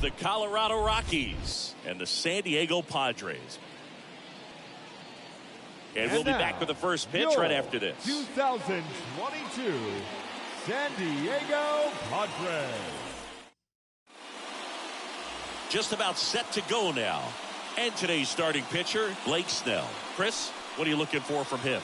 The Colorado Rockies and the San Diego Padres. And we'll be back with the first pitch right after this. 2022 San Diego Padres. Just about set to go now. And today's starting pitcher, Blake Snell. Chris, what are you looking for from him?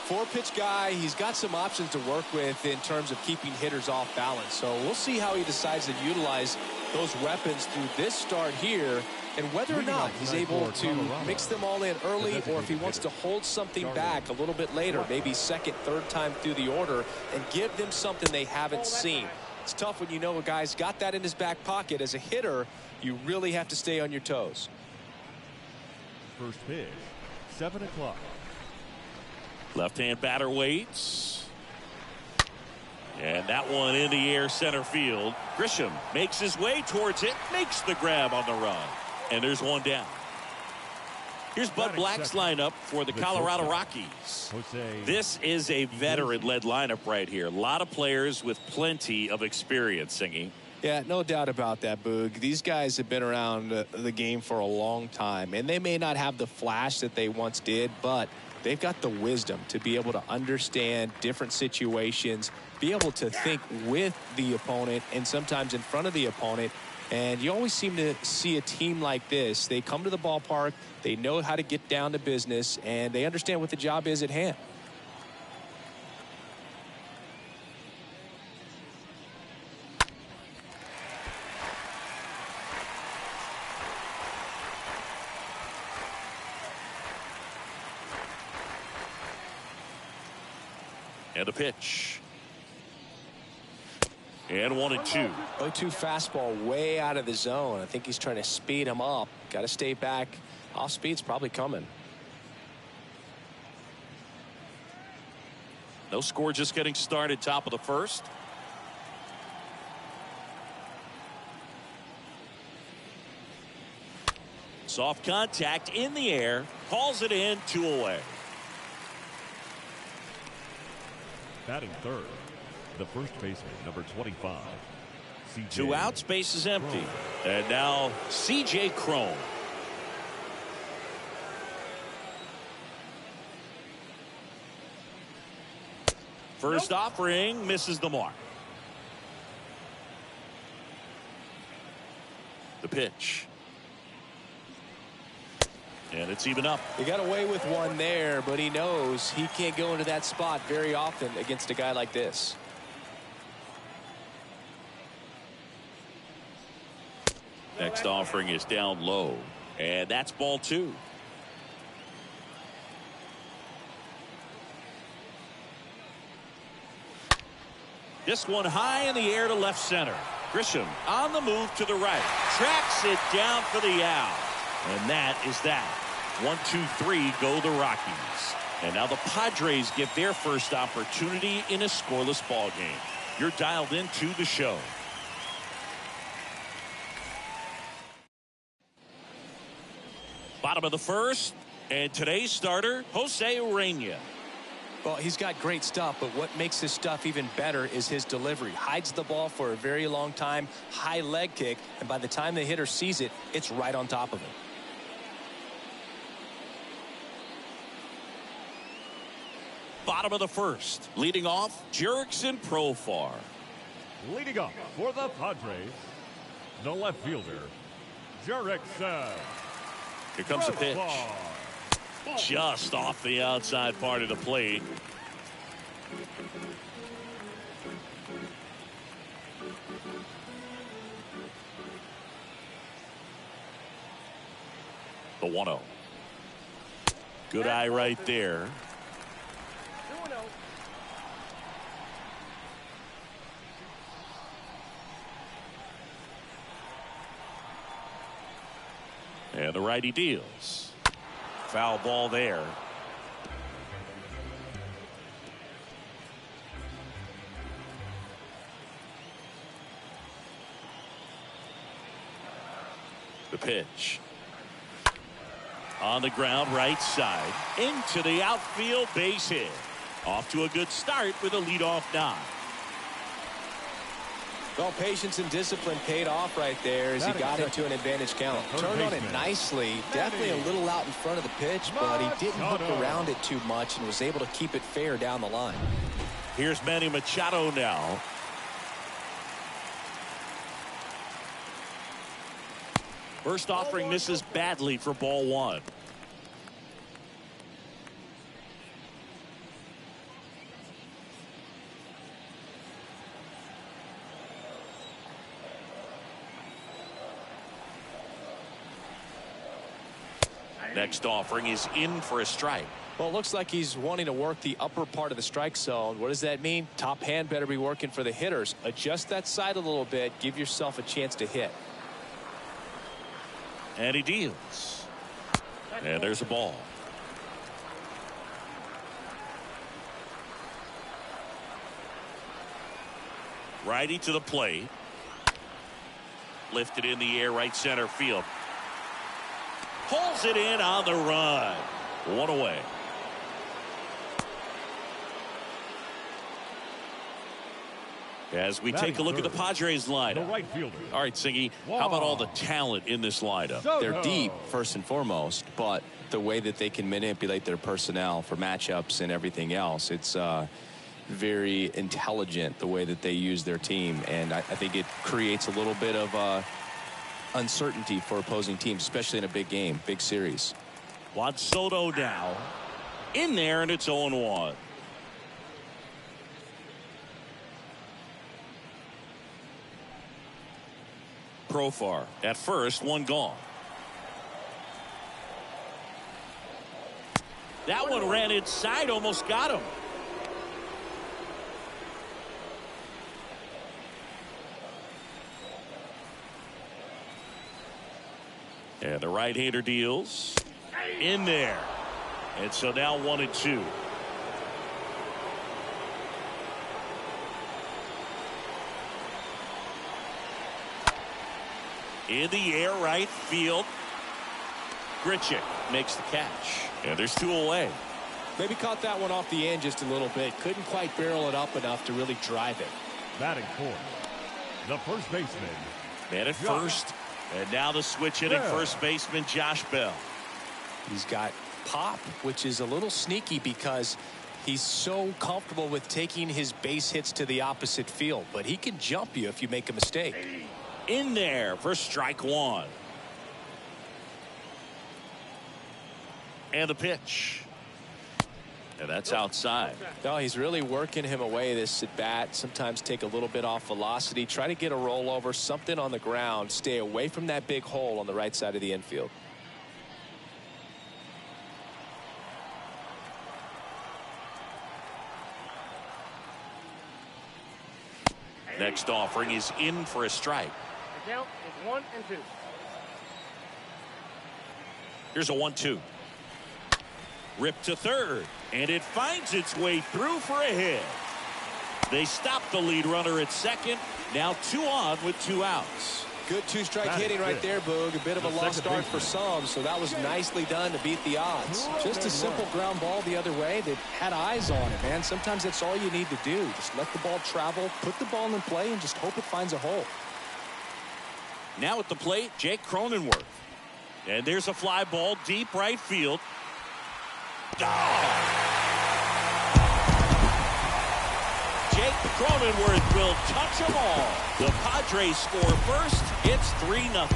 Four-pitch guy. He's got some options to work with in terms of keeping hitters off balance. So we'll see how he decides to utilize those weapons through this start here, and whether or not he's able to mix them all in early, or if he wants to hold something back a little bit later, maybe second, third time through the order, and give them something they haven't seen. It's tough when you know a guy's got that in his back pocket. As a hitter, you really have to stay on your toes. First pitch, 7 o'clock. Left-hand batter waits. And that one in the air center field. Grisham makes his way towards it, makes the grab on the run. And there's one down. Here's Bud Black's lineup for the Colorado Rockies. This is a veteran-led lineup right here. A lot of players with plenty of experience, Singy. Yeah, no doubt about that, Boog. These guys have been around the game for a long time, and they may not have the flash that they once did, but they've got the wisdom to be able to understand different situations, be able to think with the opponent and sometimes in front of the opponent. And you always seem to see a team like this. They come to the ballpark, they know how to get down to business, and they understand what the job is at hand. And a pitch. And 1-2. 0-2 fastball way out of the zone. I think he's trying to speed him up. Got to stay back. Off speed's probably coming. No score, just getting started, top of the first. Soft contact in the air. Calls it in, 2 away. Batting third, the first baseman, number 25. 2 outs, base is empty. And now C.J. Cron. First offering misses the mark. The pitch. And it's even up. He got away with one there, but he knows he can't go into that spot very often against a guy like this. Next offering is down low, and that's ball 2. This one high in the air to left center. Grisham on the move to the right. Tracks it down for the out. And that is that. 1-2-3 go the Rockies. And now the Padres get their first opportunity in a scoreless ball game. You're dialed into the show. Bottom of the first, and today's starter, Jose Urena. Well, he's got great stuff, but what makes his stuff even better is his delivery. Hides the ball for a very long time, high leg kick, and by the time the hitter sees it, it's right on top of him. Bottom of the first, leading off, Jurickson Profar. Leading off for the Padres, the left fielder, Jurickson. Here comes the pitch. Just off the outside part of the plate. The 1-0. Good eye right there. And the righty deals. Foul ball there. The pitch. On the ground, right side. Into the outfield, base hit. Off to a good start with a leadoff knock. Well, patience and discipline paid off right there as he got into an advantage count. Turned on it nicely. Definitely a little out in front of the pitch, but he didn't hook around it too much and was able to keep it fair down the line. Here's Manny Machado now. First offering misses badly for ball one. Next offering is in for a strike. Well, it looks like he's wanting to work the upper part of the strike zone. What does that mean? Top hand better be working for the hitters. Adjust that side a little bit. Give yourself a chance to hit. And he deals. And there's a ball. Righty to the plate. Lifted in the air, right center field. Pulls it in on the run. One away. As we take a look at the Padres lineup. Right fielder. All right, Singy, how about all the talent in this lineup? They're deep, first and foremost, but the way that they can manipulate their personnel for matchups and everything else, it's very intelligent the way that they use their team, and I think it creates a little bit of uncertainty for opposing teams, especially in a big game, big series. Juan Soto now in there, and it's 0-1. Profar at first, one gone. That one ran inside, almost got him. And the right-hander deals in there. And so now 1-2. In the air, right field. Grisham makes the catch. And there's 2 away. Maybe caught that one off the end just a little bit. Couldn't quite barrel it up enough to really drive it. Batting fourth, the first baseman. Man at first. And now the switch hitting first baseman Josh Bell. He's got pop, which is a little sneaky because he's so comfortable with taking his base hits to the opposite field. But he can jump you if you make a mistake. In there for strike one. And the pitch. And that's outside. No, he's really working him away this at bat. Sometimes take a little bit off velocity. Try to get a rollover, something on the ground. Stay away from that big hole on the right side of the infield. Next offering is in for a strike. The count is 1-2. Here's a 1-2. Ripped to third, and it finds its way through for a hit. They stop the lead runner at second. Now 2 on with 2 outs. Good 2-strike hitting right there, Boog. A bit of a lost start for some, so that was nicely done to beat the odds. Just a simple ground ball the other way that had eyes on it, man. Sometimes that's all you need to do. Just let the ball travel, put the ball in play, and just hope it finds a hole. Now at the plate, Jake Cronenworth. And there's a fly ball deep right field. Jake Cronenworth will touch them all. The Padres score first. It's 3-0.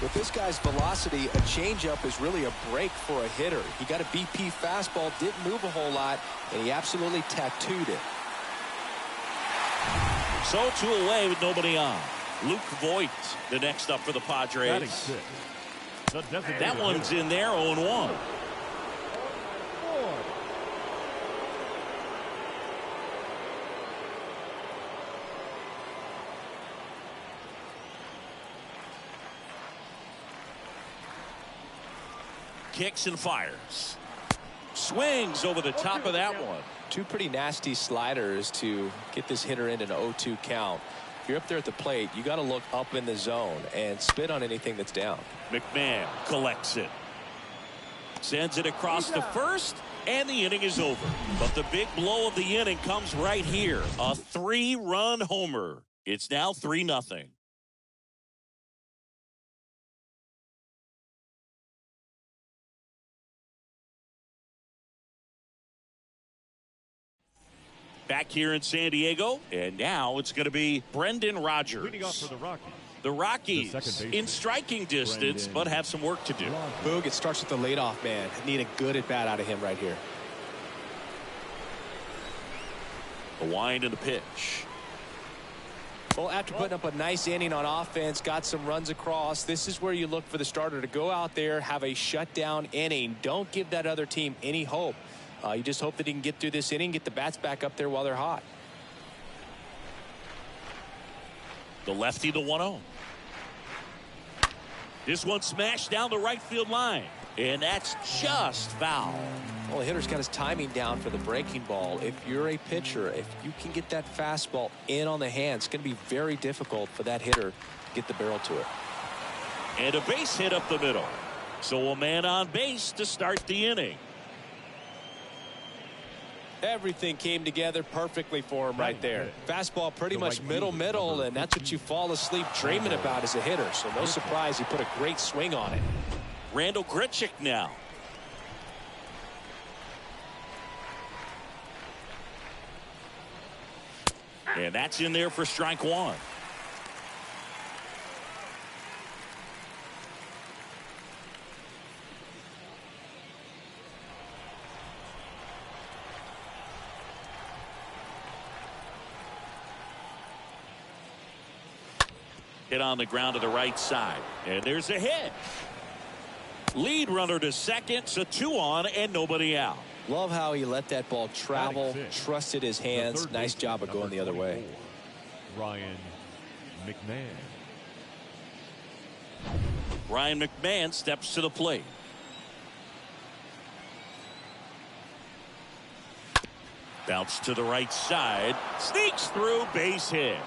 With this guy's velocity, a changeup is really a break for a hitter. He got a BP fastball, didn't move a whole lot, and he absolutely tattooed it. So 2 away with nobody on. Luke Voigt, the next up for the Padres. That one's in there, 0-1. Kicks and fires. Swings over the top of that one. 2 pretty nasty sliders to get this hitter into an 0-2 count. if you're up there at the plate, you got to look up in the zone and spit on anything that's down. McMahon collects it. Sends it across the first, and the inning is over. But the big blow of the inning comes right here. A 3-run homer. It's now 3-0. Back here in San Diego, and now it's going to be Brendan Rodgers. Leading off for the Rockies. The Rockies in striking distance, but have some work to do. Boog, it starts with the leadoff man. Need a good at-bat out of him right here. The wind and the pitch. Well, after putting up a nice inning on offense, got some runs across, this is where you look for the starter to go out there, have a shutdown inning. Don't give that other team any hope. You just hope that he can get through this inning, get the bats back up there while they're hot. The lefty, the 1-0. This one smashed down the right field line, and that's just foul. Well, the hitter's got his timing down for the breaking ball. If you're a pitcher, if you can get that fastball in on the hands, it's going to be very difficult for that hitter to get the barrel to it. And a base hit up the middle. So a man on base to start the inning. Everything came together perfectly for him right there. Fastball pretty much middle, and that's what you fall asleep dreaming about as a hitter. So no surprise he put a great swing on it. Randall Grichuk now. And that's in there for strike one. Hit on the ground to the right side. And there's a hit. Lead runner to second. So 2 on and nobody out. Love how he let that ball travel, trusted his hands. Nice job of going the other way. Ryan McMahon. Ryan McMahon steps to the plate. Bounce to the right side. Sneaks through, base hit.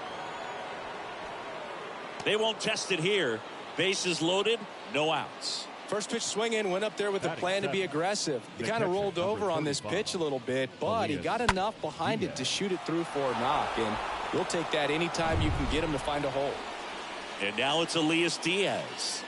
They won't test it here. Bases loaded, no outs. First pitch swinging, went up there with a plan to be aggressive. He kind of rolled over on this pitch a little bit, but he got enough behind it to shoot it through for a knock, and you'll take that anytime you can get him to find a hole. And now it's Elias Diaz.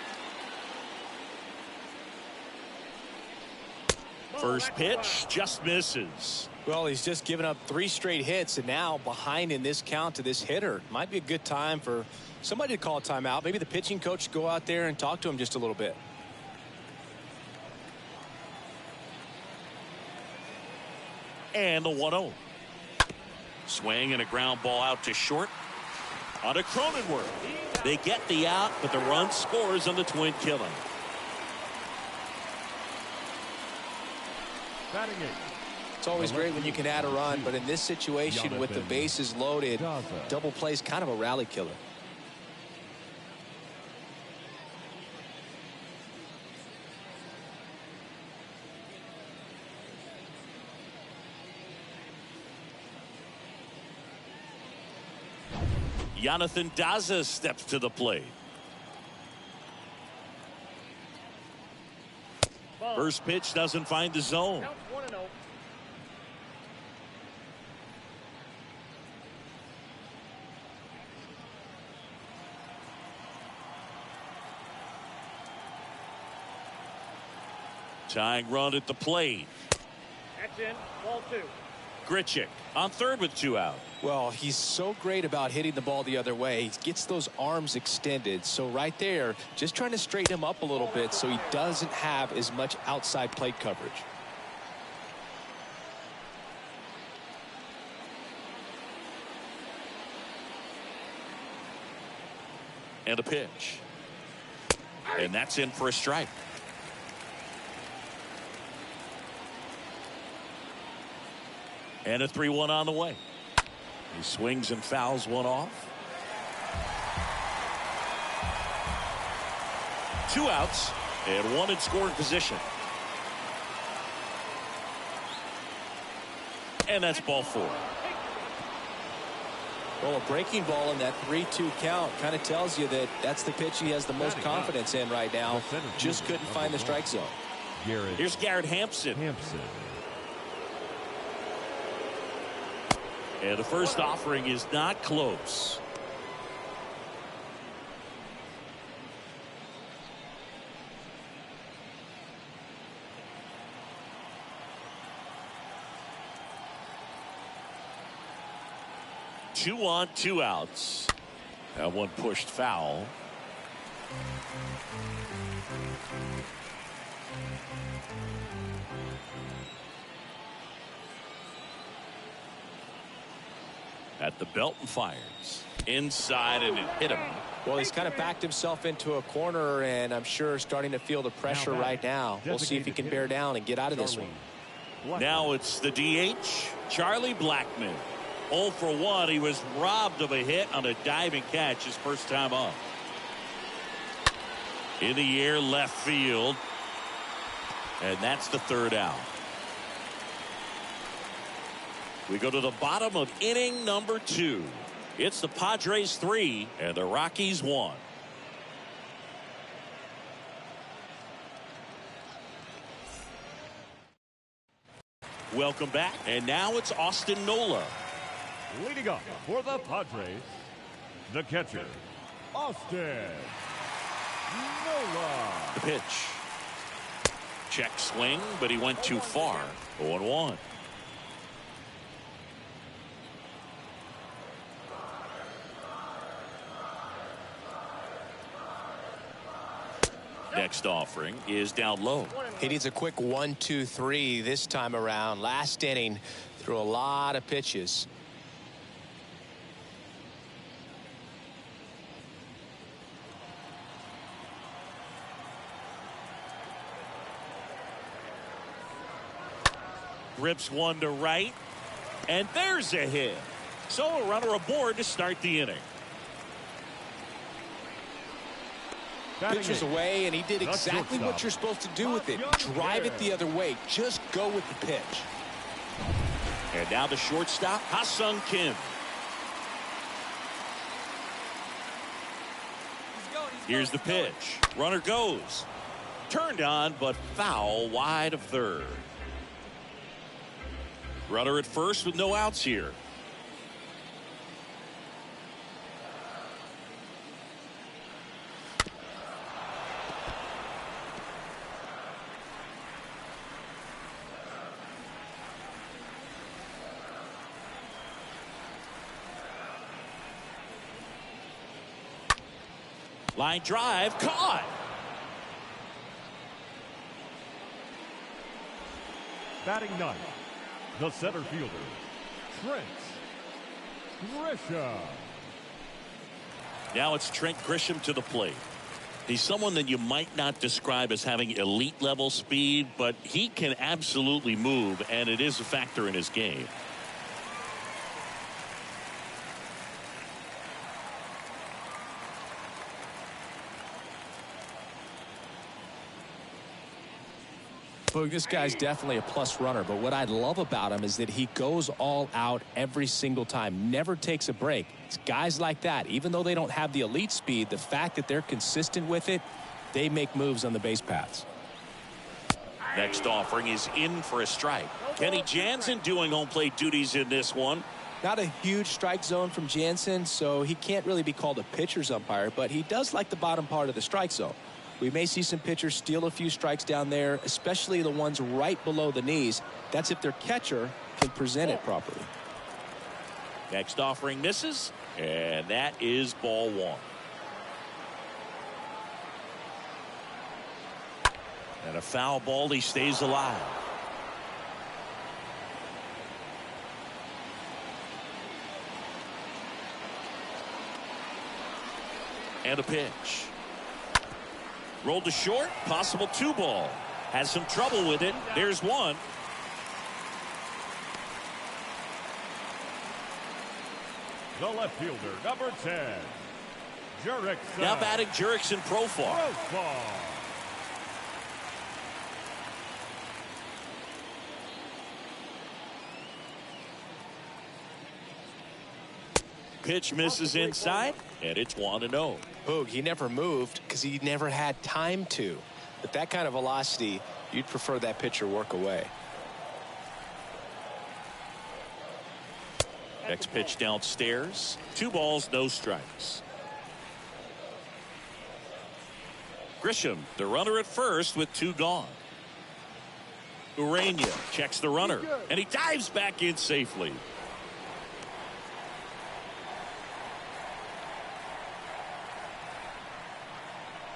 First pitch just misses. Well, he's just given up 3 straight hits, and now behind in this count to this hitter. Might be a good time for somebody to call a timeout. Maybe the pitching coach go out there and talk to him just a little bit. And the 1-0. Swing and a ground ball out to short. On a Cronenworth. They get the out, but the run scores on the twin killing. Batting 8. It's always great when you can add a run, but in this situation with the bases loaded, double play is kind of a rally killer. Jonathan Daza steps to the plate. First pitch doesn't find the zone. Tying run at the plate. That's in. Ball 2. Grichuk on third with 2 out. Well, he's so great about hitting the ball the other way. He gets those arms extended. So right there, just trying to straighten him up a little bit so he doesn't have as much outside plate coverage. And a pitch. And that's in for a strike. And a 3-1 on the way. He swings and fouls one off. 2 outs and 1 in scoring position. And that's ball 4. Well, a breaking ball in that 3-2 count kind of tells you that that's the pitch he has the most confidence in right now. Just couldn't find the strike zone. Here's Garrett Hampson. And the first offering is not close. Two on, 2 outs. That one pushed foul. At the belt and fires. Inside, and it hit him. Well, he's kind of backed himself into a corner, and I'm sure starting to feel the pressure right now. We'll see if he can bear down and get out of this one. Now it's the DH, Charlie Blackman. 0 for 1. He was robbed of a hit on a diving catch his first time up. In the air, left field. And that's the 3rd out. We go to the bottom of inning number 2. It's the Padres 3 and the Rockies 1. Welcome back. And now it's Austin Nola. Leading up for the Padres, the catcher, Austin Nola. The pitch. Check swing, but he went too far. 0-1. Next offering is down low. He needs a quick 1-2-3 this time around. Last inning, threw a lot of pitches. Rips one to right, and there's a hit. So a runner aboard to start the inning. Pitcher's away, and he did exactly what you're supposed to do with it. Drive it the other way. Just go with the pitch. And now the shortstop, Ha-Sung Kim. Here's the pitch. Runner goes. Turned on, but foul wide of third. Runner at first with no outs here. Line drive, caught. Batting ninth, the center fielder, Trent Grisham. Now it's Trent Grisham to the plate. He's someone that you might not describe as having elite level speed, but he can absolutely move, and it is a factor in his game. Boog, this guy's definitely a plus runner, but what I love about him is that he goes all out every single time, never takes a break. It's guys like that, even though they don't have the elite speed, the fact that they're consistent with it, they make moves on the base paths. Next offering is in for a strike. Kenny Jansen doing home plate duties in this one. Not a huge strike zone from Jansen, so he can't really be called a pitcher's umpire, but he does like the bottom part of the strike zone. We may see some pitchers steal a few strikes down there, especially the ones right below the knees. That's if their catcher can present it properly. Next offering misses, and that is ball one. And a foul ball, he stays alive. And a pitch. Rolled to short, possible 2-ball. Has some trouble with it. There's one. The left fielder, number 10, Jurickson. Now batting Jurickson Profar. pitch misses inside, and it's 1-0. Boog, he never moved because he never had time to. With that kind of velocity, you'd prefer that pitcher work away. Next pitch downstairs. 2 balls, no strikes. Grisham, the runner at first with 2 gone. Urania checks the runner, and he dives back in safely.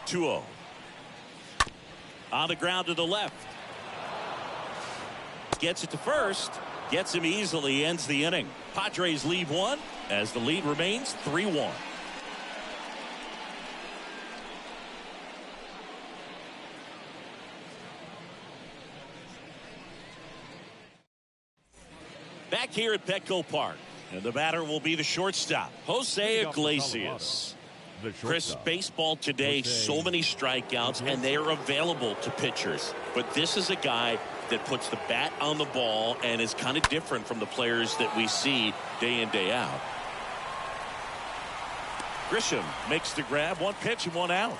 (2-0). On the ground to the left. Gets it to first. Gets him easily. Ends the inning. Padres leave 1 as the lead remains 3-1. Back here at Petco Park, and the batter will be the shortstop, Jose Iglesias. Chris, baseball today, so many strikeouts, and they are available to pitchers. But this is a guy that puts the bat on the ball and is kind of different from the players that we see day in, day out. Grisham makes the grab. 1 pitch and 1 out.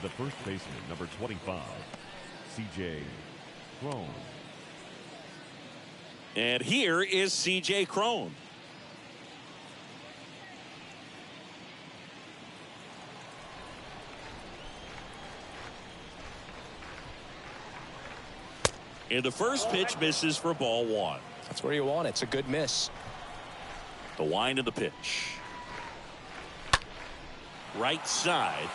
The first baseman, number 25, C.J. Crone. And here is C.J. Crone. And the first pitch misses for ball 1. That's where you want it. It's a good miss. The wind of the pitch. Right side.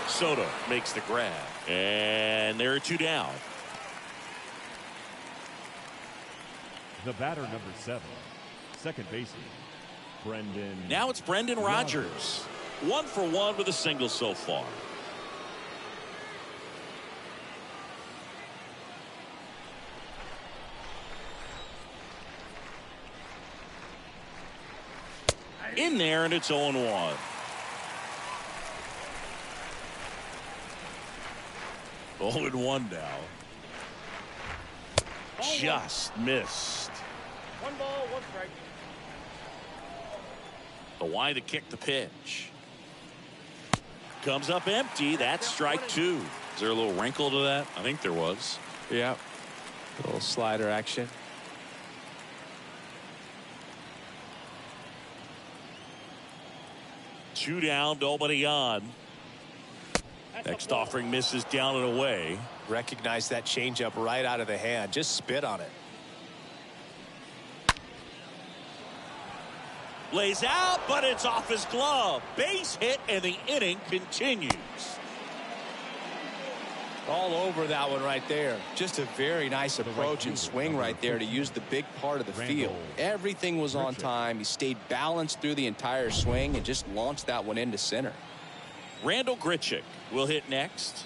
Soto makes the grab. And there are 2 down. The batter, number 7, second baseman, Brendan. Now it's Brendan Rodgers. 1 for 1 with a single so far. In there, and it's 0-1. Oh, and 1 now. Just missed. 1 ball, 1 strike. The wind to kick the pitch. Comes up empty. That's strike 2. Is there a little wrinkle to that? I think there was. Yeah. A little slider action. Two down, nobody on. Next offering misses down and away. Recognize that changeup right out of the hand. Just spit on it. Lays out, but it's off his glove. Base hit, and the inning continues. All over that one right there. Just a very nice approach and swing right there to use the big part of the field. Everything was on time. He stayed balanced through the entire swing and just launched that one into center. Randall Grichuk will hit next.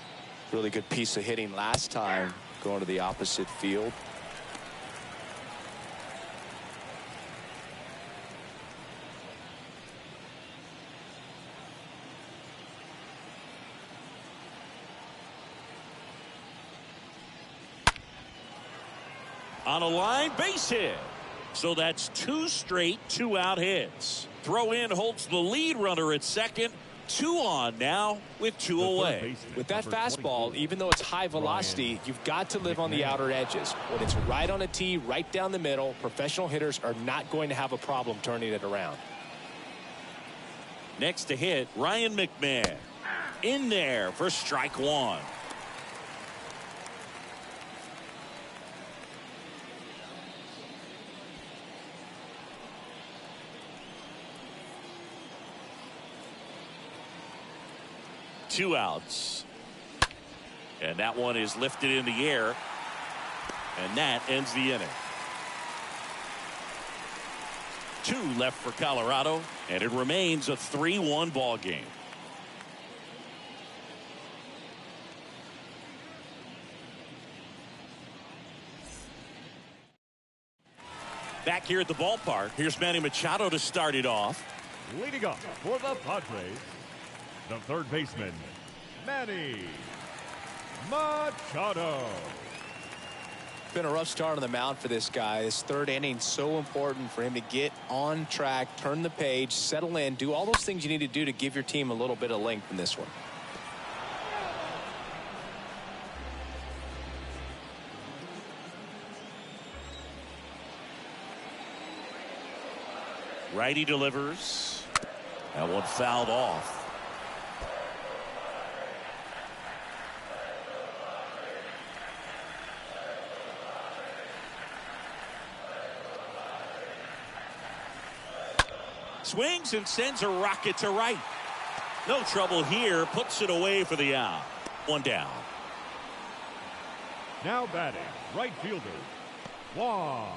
Really good piece of hitting last time, going to the opposite field. On a line, base hit. So that's 2 straight 2-out hits. Throw in holds the lead runner at second. 2 on now with 2 away. With that fastball, even though it's high velocity, you've got to live on the outer edges. When it's right on a tee, right down the middle, professional hitters are not going to have a problem turning it around. Next to hit, Ryan McMahon. In there for strike 1. Two outs. And that one is lifted in the air. And that ends the inning. 2 left for Colorado. And it remains a 3-1 ball game. Back here at the ballpark, here's Manny Machado to start it off. Leading up for the Padres, the third baseman, Manny Machado. Been a rough start on the mound for this guy. This third inning so important for him to get on track, turn the page, settle in, do all those things you need to do to give your team a little bit of length in this one. Righty delivers. That one fouled off. Swings and sends a rocket to right. No trouble here. Puts it away for the out. One down. Now batting, right fielder, Juan.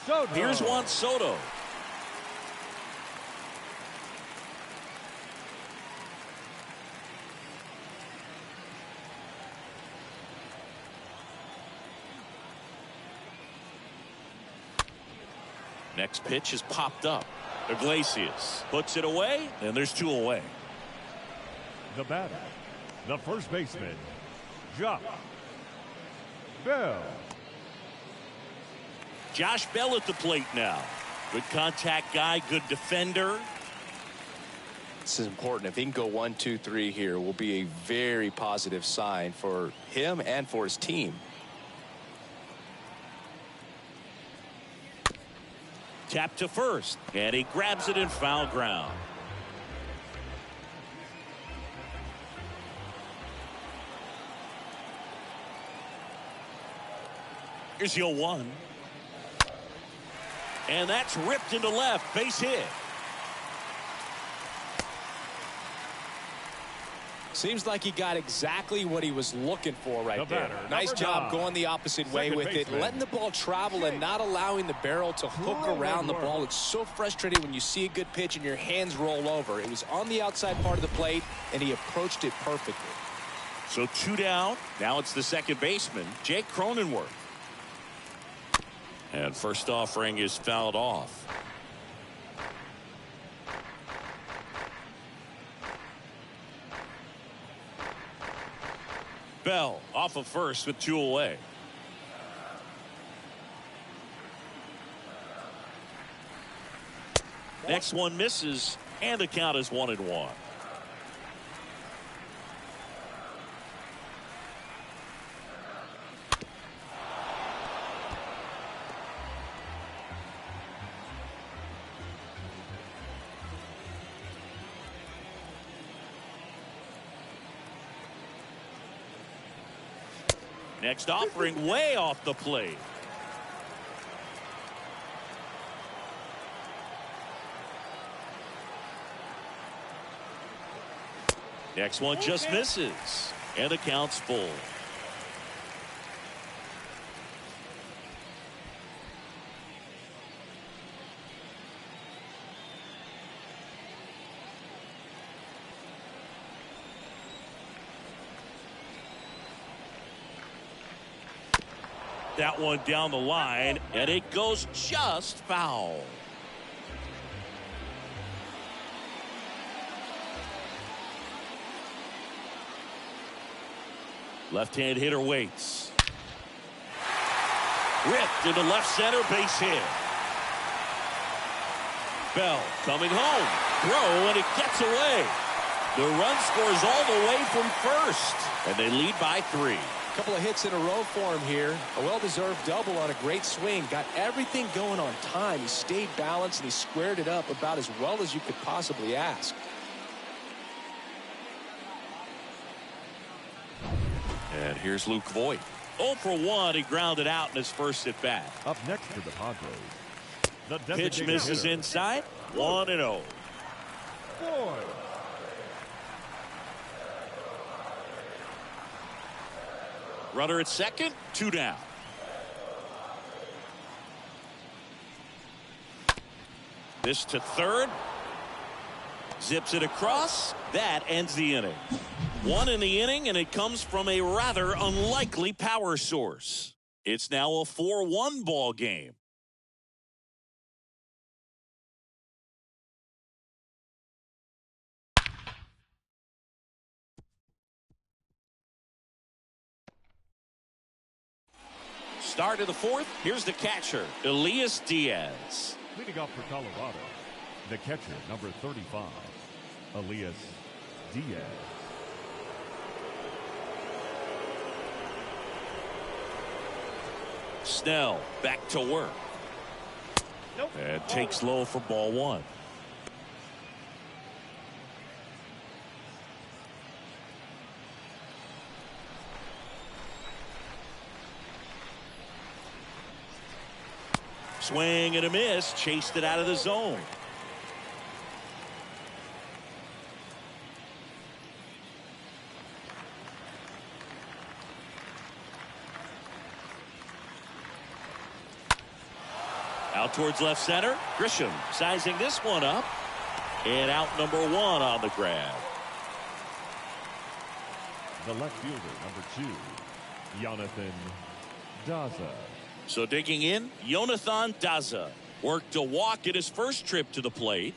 Soto. Here's Juan Soto. Next pitch is popped up. Iglesias puts it away, and there's 2 away. The batter, the first baseman, Josh Bell. Josh Bell at the plate now. Good contact guy, good defender. This is important. If he can go 1, 2, 3 here, will be a very positive sign for him and for his team. Tap to first, and he grabs it in foul ground. Here's the 0-1. And that's ripped into left, base hit. Seems like he got exactly what he was looking for right there. Nice job going the opposite way with it, letting the ball travel and not allowing the barrel to hook around the ball. It's so frustrating when you see a good pitch and your hands roll over. It was on the outside part of the plate, and he approached it perfectly. So 2 down. Now it's the second baseman, Jake Cronenworth. And first offering is fouled off. Bell off of first with 2 away. Next one misses, and the count is 1-1. Next offering way off the plate. Next one just misses, and the count's full. That one down the line, and it goes just foul. Left-hand hitter waits. Ripped into left center, base hit. Bell coming home. Throw, and it gets away. The run scores all the way from first, and they lead by 3. Couple of hits in a row for him here. A well-deserved double on a great swing. Got everything going on time. He stayed balanced and he squared it up about as well as you could possibly ask. And here's Luke Voigt. 0 for 1. He grounded out in his first at bat. Up next for the Padres, the Pitch misses hitter, inside. 1-0. Voigt. Runner at second, 2 down. This to third. Zips it across. That ends the inning. 1 in the inning, and it comes from a rather unlikely power source. It's now a 4-1 ball game. Start of the fourth. Here's the catcher, Elias Diaz. Leading off for Colorado, the catcher, number 35, Elias Diaz. Snell back to work. Nope. And takes low for ball one. Swing and a miss. Chased it out of the zone. Out towards left center. Grisham sizing this one up. And out number one on the grab. The left fielder, number 2, Jonathan Daza. So digging in, Jonathan Daza worked a walk at his first trip to the plate.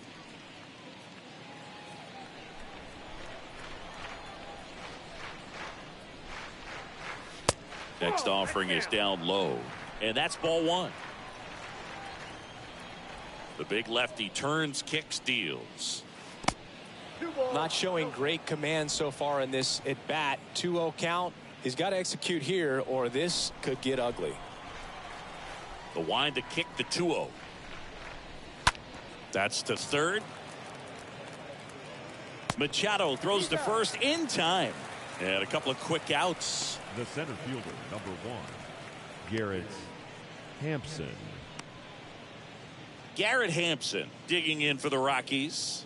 Next offering is down low. And that's ball one. The big lefty turns, kicks, deals. Not showing great command so far in this at bat. 2-0 count. He's got to execute here or this could get ugly. The wind to kick the 2-0. That's to third. Machado throws to first in time. And a couple of quick outs. The center fielder, number 1, Garrett Hampson. Garrett Hampson digging in for the Rockies.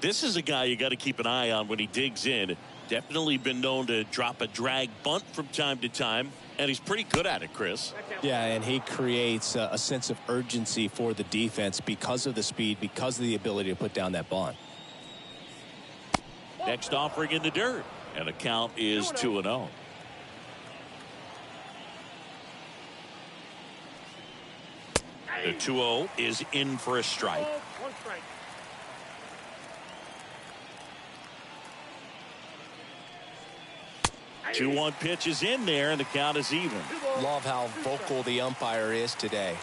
This is a guy you got to keep an eye on when he digs in. Definitely been known to drop a drag bunt from time to time, and he's pretty good at it, Chris. Yeah, and he creates a sense of urgency for the defense because of the speed, because of the ability to put down that bunt. Next offering in the dirt, and the count is 2-0. The 2-0 is in for a strike. 1 strike. Two 2-1 pitch is in there, and the count is even. Love how vocal the umpire is today.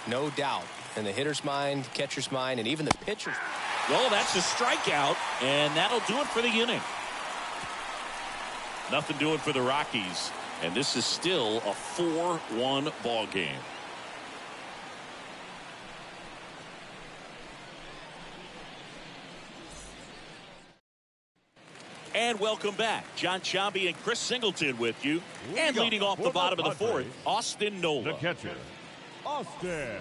No doubt. In the hitter's mind, catcher's mind, and even the pitcher's. Well, that's a strikeout, and that'll do it for the inning. Nothing doing for the Rockies, and this is still a 4-1 ball game. And welcome back. John Sciambi and Chris Singleton with you. And leading off the bottom of the fourth, Austin Nola. The catcher, Austin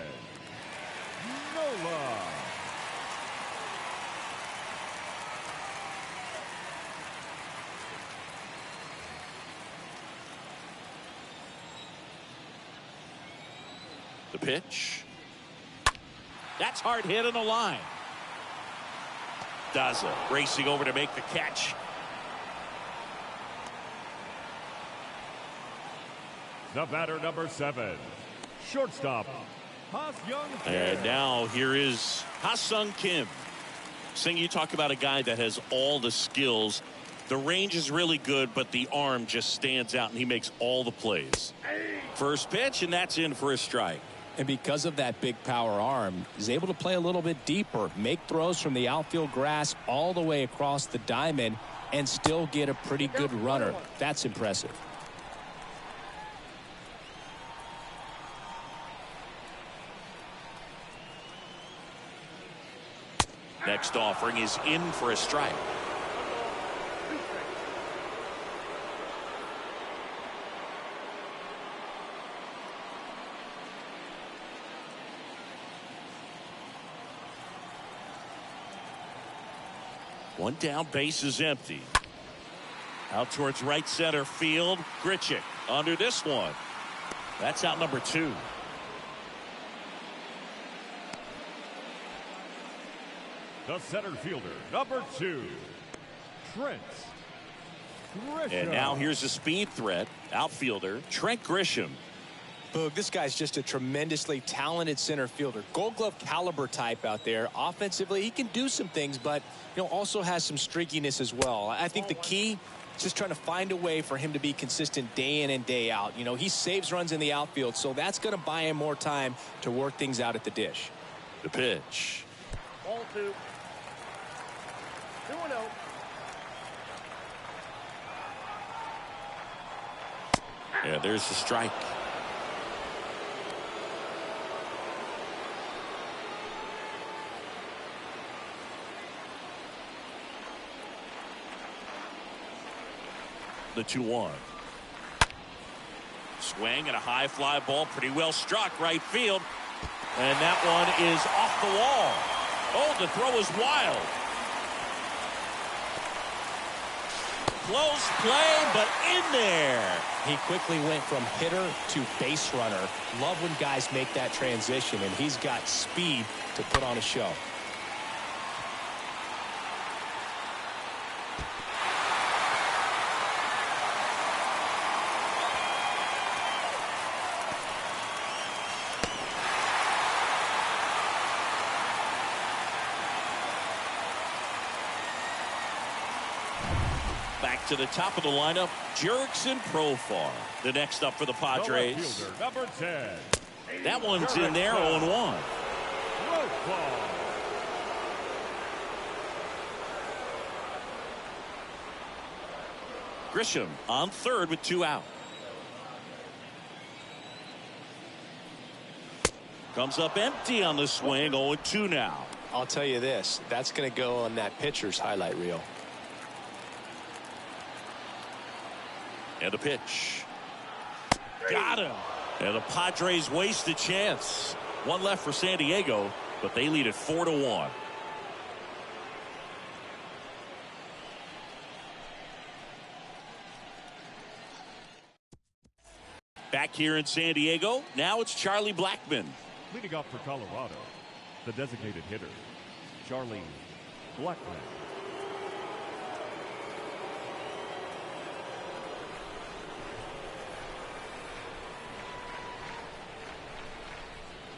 Nola. The pitch. That's hard hit on the line. Daza racing over to make the catch. The batter, number 7, shortstop, Ha-Seong Kim. And now here is Ha-Seong Kim. Sing, you talk about a guy that has all the skills. The range is really good, but the arm just stands out, and he makes all the plays. First pitch, and that's in for a strike. And because of that big power arm, he's able to play a little bit deeper, make throws from the outfield grass all the way across the diamond, and still get a pretty good runner. That's impressive. Next offering is in for a strike. One down, base is empty. Out towards right center field. Grichuk under this one. That's out number 2. The center fielder, number 2, Trent Grisham. And now here's a speed threat. Outfielder Trent Grisham. Boog, this guy's just a tremendously talented center fielder. Gold Glove caliber type out there. Offensively, he can do some things, but also has some streakiness as well. I think the key Just trying to find a way for him to be consistent day in and day out. You know, he saves runs in the outfield, so that's going to buy him more time to work things out at the dish. The pitch. Ball 2. 2-0. Yeah, there's the strike. The 2-1. Swing and a high fly ball, pretty well struck right field. And that one is off the wall. Oh, the throw is wild. Close play, but in there. He quickly went from hitter to base runner. Love when guys make that transition, and he's got speed to put on a show. Back to the top of the lineup, Jurickson Profar. The next up for the Padres. Fielder, number 10. That one's in there, 0-1. Profar. Grisham on third with 2 out. Comes up empty on the swing, 0-2 now. I'll tell you this, that's going to go on that pitcher's highlight reel. And a pitch. Got him. And the Padres waste a chance. One left for San Diego, but they lead it 4-1. Back here in San Diego, now it's Charlie Blackman. Leading off for Colorado, the designated hitter, Charlie Blackman.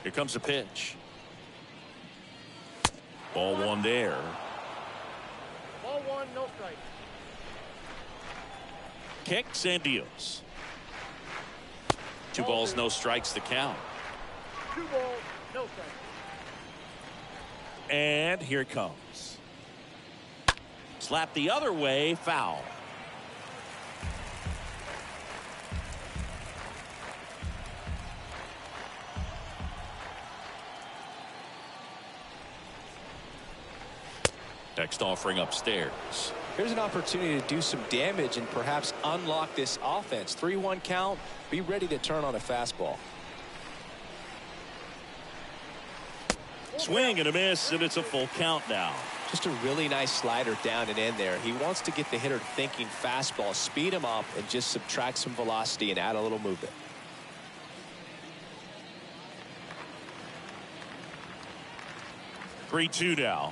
Here comes a pitch. Ball 1 there. Ball 1, no strike. Kicks and deals. 2 balls, no strikes to count. 2 balls, no strike. And here it comes. Slap the other way, foul. Next offering upstairs. Here's an opportunity to do some damage and perhaps unlock this offense. 3-1 count. Be ready to turn on a fastball. Swing and a miss, and it's a full count now. Just a really nice slider down and in there. He wants to get the hitter thinking fastball, speed him up, and just subtract some velocity and add a little movement. Three-two now.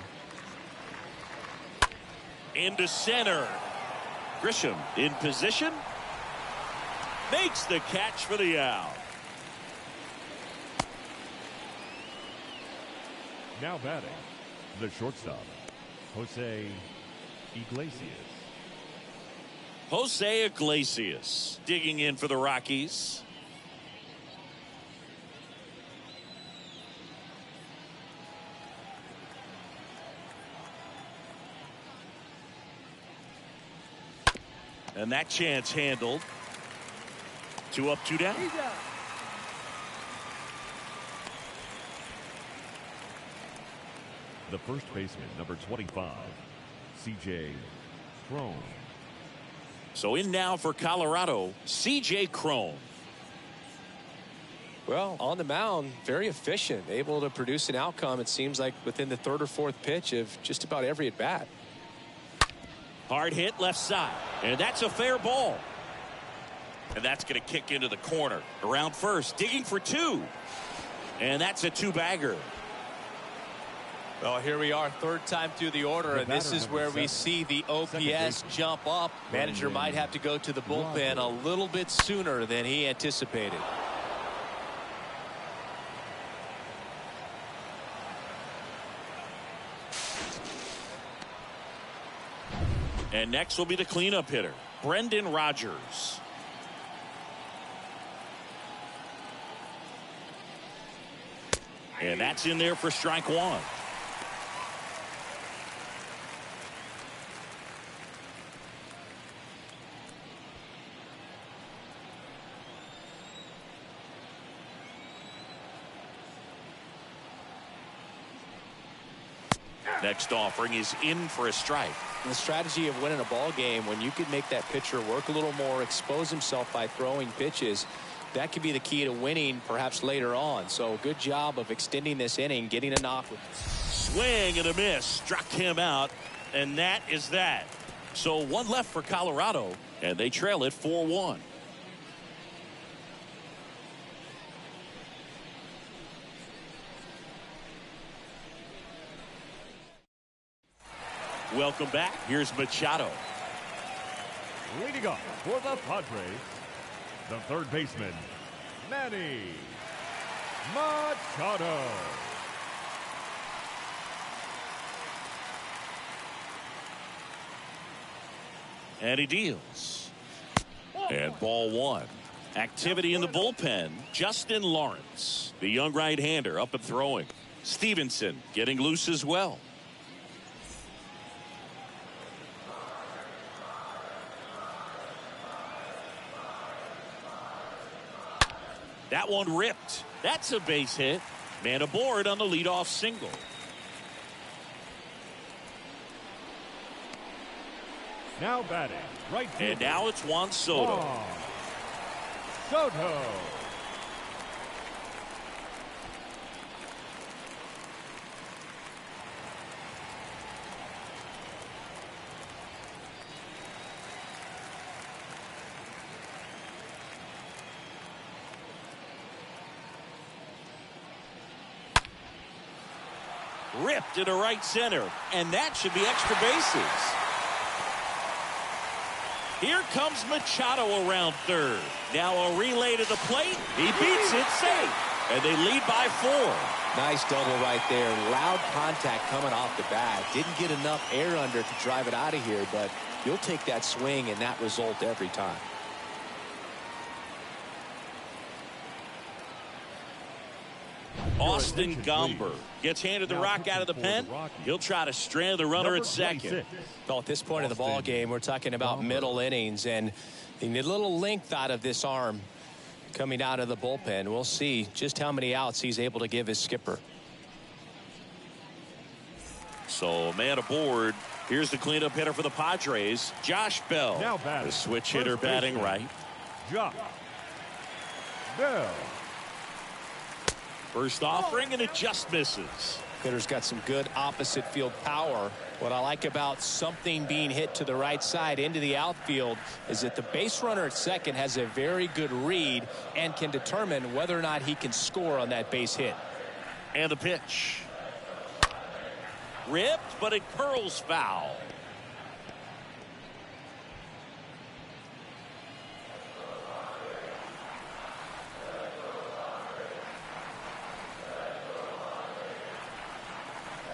Into center. Grisham in position. Makes the catch for the out. Now batting, the shortstop, Jose Iglesias. Jose Iglesias digging in for the Rockies. And that chance handled. 2 up, 2 down. He's out. The first baseman, number 25, C.J. Cron. So in now for Colorado, C.J. Cron. Well, on the mound, very efficient, able to produce an outcome, it seems like, within the 3rd or 4th pitch of just about every at-bat. Hard hit left side. And that's a fair ball. And that's going to kick into the corner. Around first, digging for 2. And that's a 2-bagger. Well, here we are, 3rd time through the order, and this is where we see the OPS jump up. Manager might have to go to the bullpen a little bit sooner than he anticipated. And next will be the cleanup hitter, Brendan Rodgers. And that's in there for strike one. Next offering is in for a strike. The strategy of winning a ball game, when you can make that pitcher work a little more, expose himself by throwing pitches, that could be the key to winning perhaps later on. So good job of extending this inning, getting a knock. Swing and a miss, struck him out, and that is that. So one left for Colorado, and they trail it 4-1. Welcome back. Here's Machado. Leading off for the Padres, the third baseman, Manny Machado. And he deals. And ball one. Activity in the bullpen. Justin Lawrence, the young right-hander, up and throwing. Stevenson getting loose as well. That one ripped. That's a base hit. Man aboard on the leadoff single. Now batting, right fielder. And now it's Juan Soto. Juan Soto. Ripped into right center, and that should be extra bases. Here comes Machado around third. Now a relay to the plate. He beats it safe, and they lead by 4. Nice double right there. Loud contact coming off the bat. Didn't get enough air under to drive it out of here, but you'll take that swing and that result every time. Austin Gomber gets handed the rock out of the pen. He'll try to strand the runner at second. Well, at this point of the ball game, we're talking about middle innings, and you need a little length out of this arm coming out of the bullpen. We'll see just how many outs he's able to give his skipper. So man aboard. Here's the cleanup hitter for the Padres, Josh Bell. Now batting, the switch hitter batting right. Josh Bell. First offering, and it just misses. Hitter's got some good opposite field power. What I like about something being hit to the right side into the outfield is that the base runner at second has a very good read and can determine whether or not he can score on that base hit. And the pitch. Ripped, but it curls foul.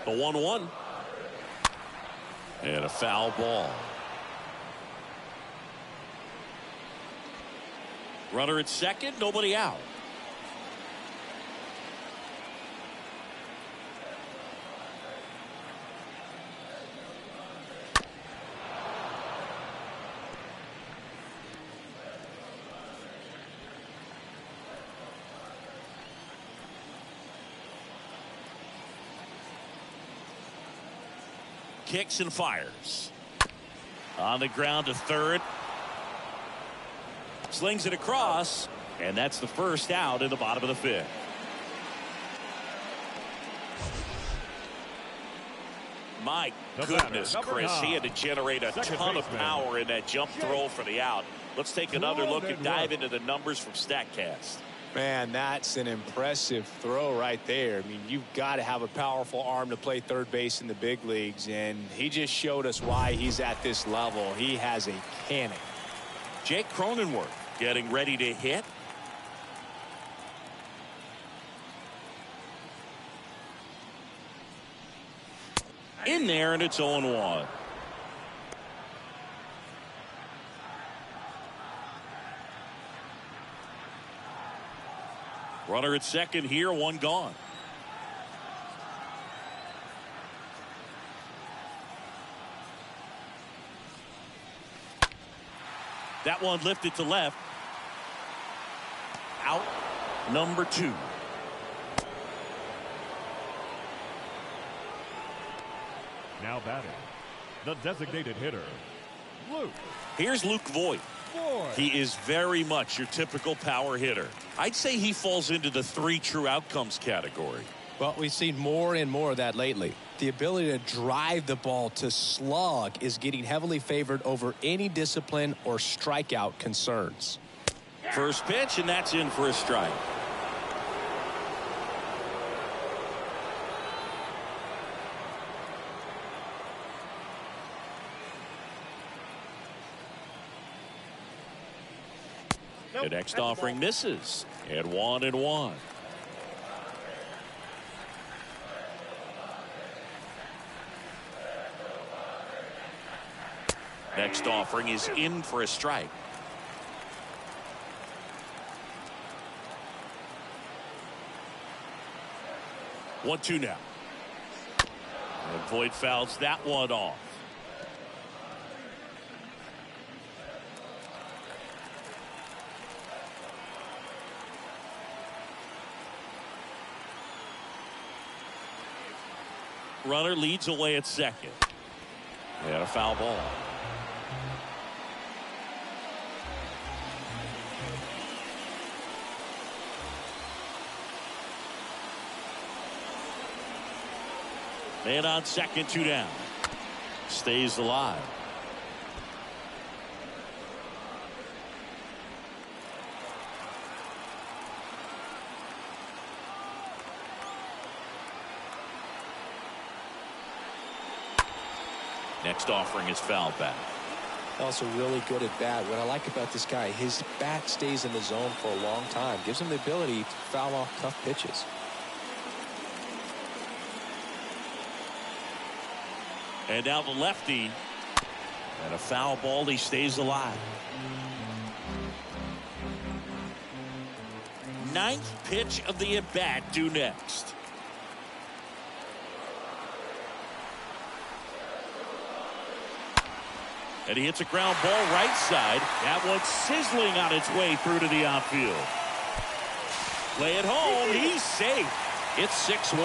The 1-1. And a foul ball. Runner at second, nobody out. Kicks and fires. On the ground to third. Slings it across, and that's the first out in the bottom of the 5th. My goodness, Chris, he had to generate a ton of power in that jump throw for the out. Let's take another look and dive into the numbers from StatCast. Man, that's an impressive throw right there. I mean, you've got to have a powerful arm to play third base in the big leagues, and he just showed us why he's at this level. He has a cannon. Jake Cronenworth getting ready to hit. In there, and it's 0-1. Runner at second here, one gone. That one lifted to left. Out number 2. Now batting, the designated hitter, Luke. Here's Luke Voigt. He is very much your typical power hitter. I'd say he falls into the 3 true outcomes category. Well, we've seen more and more of that lately. The ability to drive the ball to slug is getting heavily favored over any discipline or strikeout concerns. First pitch, and that's in for a strike. The next offering misses. And 1-1. Next offering is in for a strike. One, 2 now. And Voigt fouls that one off. Runner leads away at second. And a foul ball. Man on second, 2 down. Stays alive. Next offering is fouled back. Also really good at bat. What I like about this guy, his bat stays in the zone for a long time. Gives him the ability to foul off tough pitches. And now the lefty. And a foul ball. He stays alive. 9th pitch of the at-bat due next. And he hits a ground ball right side. That one's sizzling on its way through to the outfield. Play it home. He's safe. It's 6-1.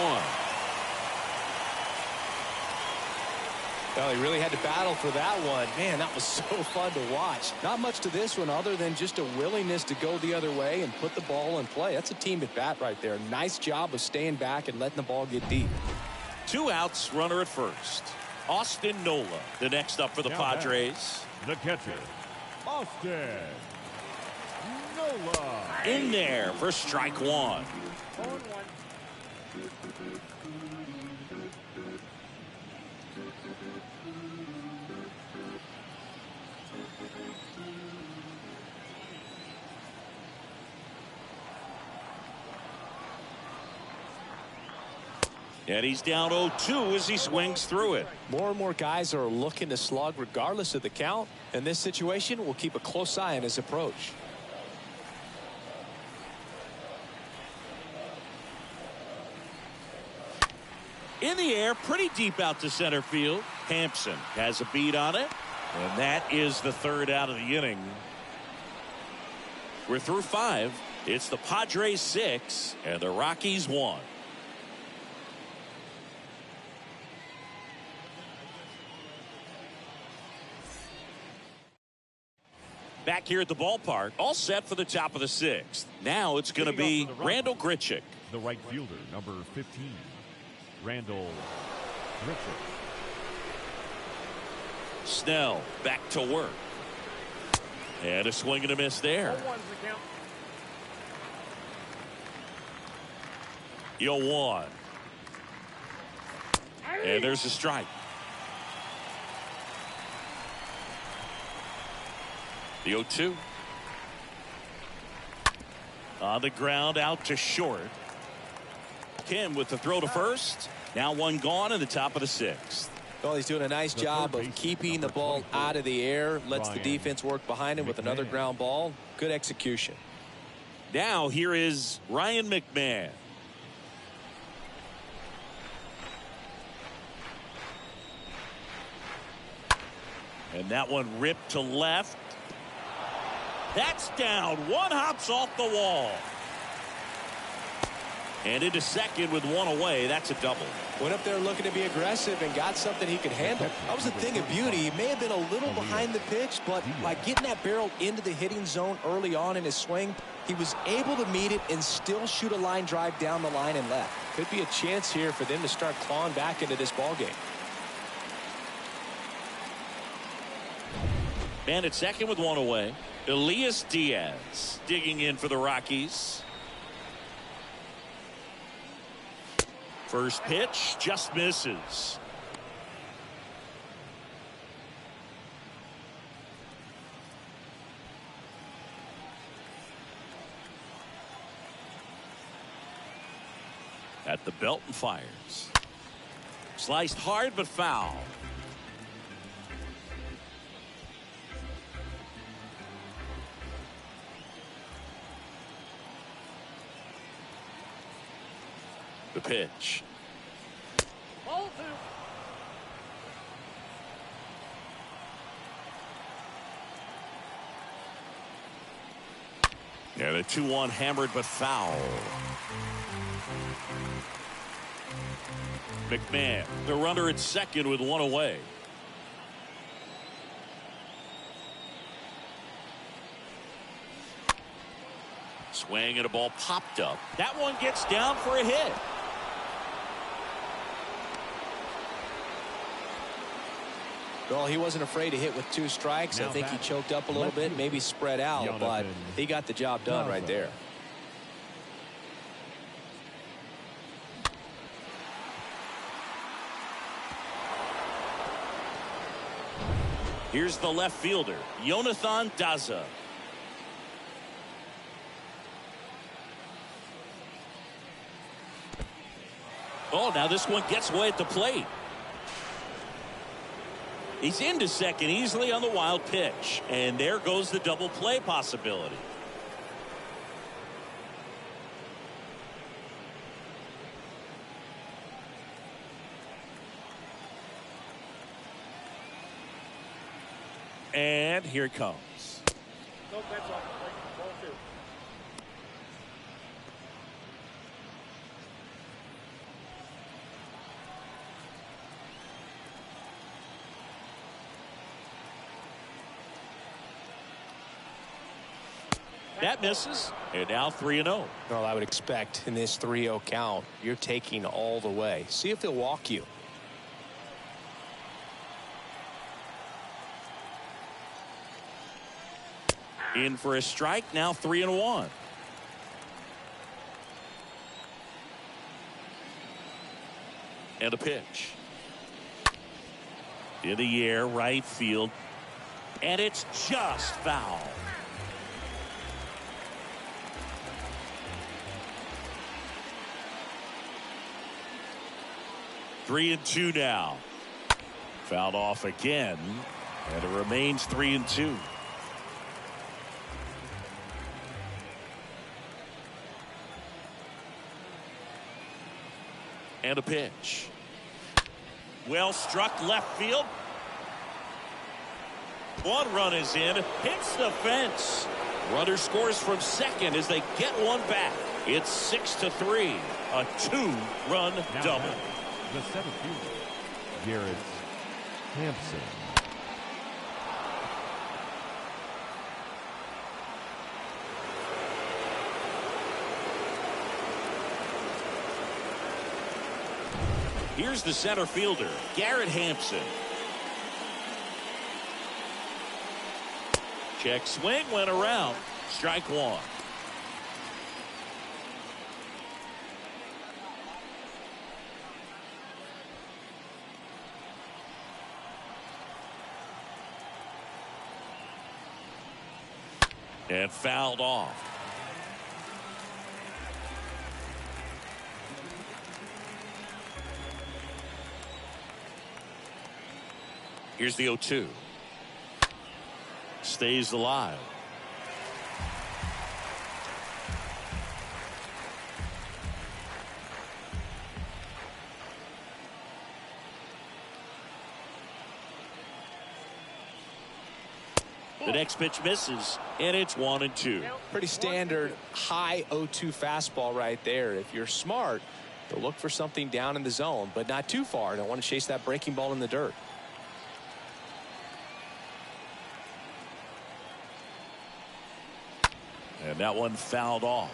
Well, he really had to battle for that one. Man, that was so fun to watch. Not much to this one other than just a willingness to go the other way and put the ball in play. That's a team at bat right there. Nice job of staying back and letting the ball get deep. 2 outs, runner at first. Austin Nola, the next up for the Padres. The catcher, Austin Nola. In there for strike 1. 0-1. And he's down 0-2 as he swings through it. More and more guys are looking to slug regardless of the count. In this situation, we'll keep a close eye on his approach. In the air, pretty deep out to center field. Hampson has a beat on it. And that is the 3rd out of the inning. We're through 5. It's the Padres 6 and the Rockies 1. Back here at the ballpark, all set for the top of the 6th. Now it's going to be Randall Grichuk. The right fielder, number 15, Randall Gricham. Snell back to work. And a swing and a miss there. 0-1's the count. Juan. And there's a strike. The 0-2. On the ground out to short. Kim with the throw to first. Now one gone in the top of the 6th. Well, he's doing a nice job of keeping the ball out of the air. Lets the defense work behind him with another ground ball. Good execution. Now here is Ryan McMahon. And that one ripped to left. That's down. One hops off the wall. And into second with one away. That's a double. Went up there looking to be aggressive and got something he could handle. That was a thing of beauty. He may have been a little behind the pitch, but by getting that barrel into the hitting zone early on in his swing, he was able to meet it and still shoot a line drive down the line and left. Could be a chance here for them to start clawing back into this ball game. Man at second with one away. Elias Diaz digging in for the Rockies. First pitch just misses. At the belt and fires. Sliced hard but foul. The pitch. Ball 2. And a 2-1 hammered but foul. McMahon, the runner at second with one away. Swing and a ball popped up. That one gets down for a hit. Well, he wasn't afraid to hit with 2 strikes. I think he choked up a little bit, maybe spread out, but he got the job done right there. Here's the left fielder, Jonathan Daza. Oh, now this one gets away at the plate. He's into second easily on the wild pitch. And there goes the double play possibility. And here it comes. No bets off the plate. Ball 2. That misses. And now 3-0. Well, I would expect in this 3-0 count, you're taking all the way. See if he'll walk you. In for a strike. Now 3-1. And a pitch. In the air, right field. And it's just foul. Three and 2 now. Fouled off again. And it remains 3-2. And a pitch. Well struck left field. One run is in. Hits the fence. Runner scores from second as they get one back. It's 6-3. A 2-run double. The center fielder, Garrett Hampson. Here's the center fielder, Garrett Hampson. Check swing, went around. Strike 1. And fouled off. Here's the 0-2. Stays alive. The next pitch misses, and it's 1-2. Pretty standard high 0-2 fastball right there. If you're smart, you'll look for something down in the zone, but not too far. Don't want to chase that breaking ball in the dirt. And that one fouled off.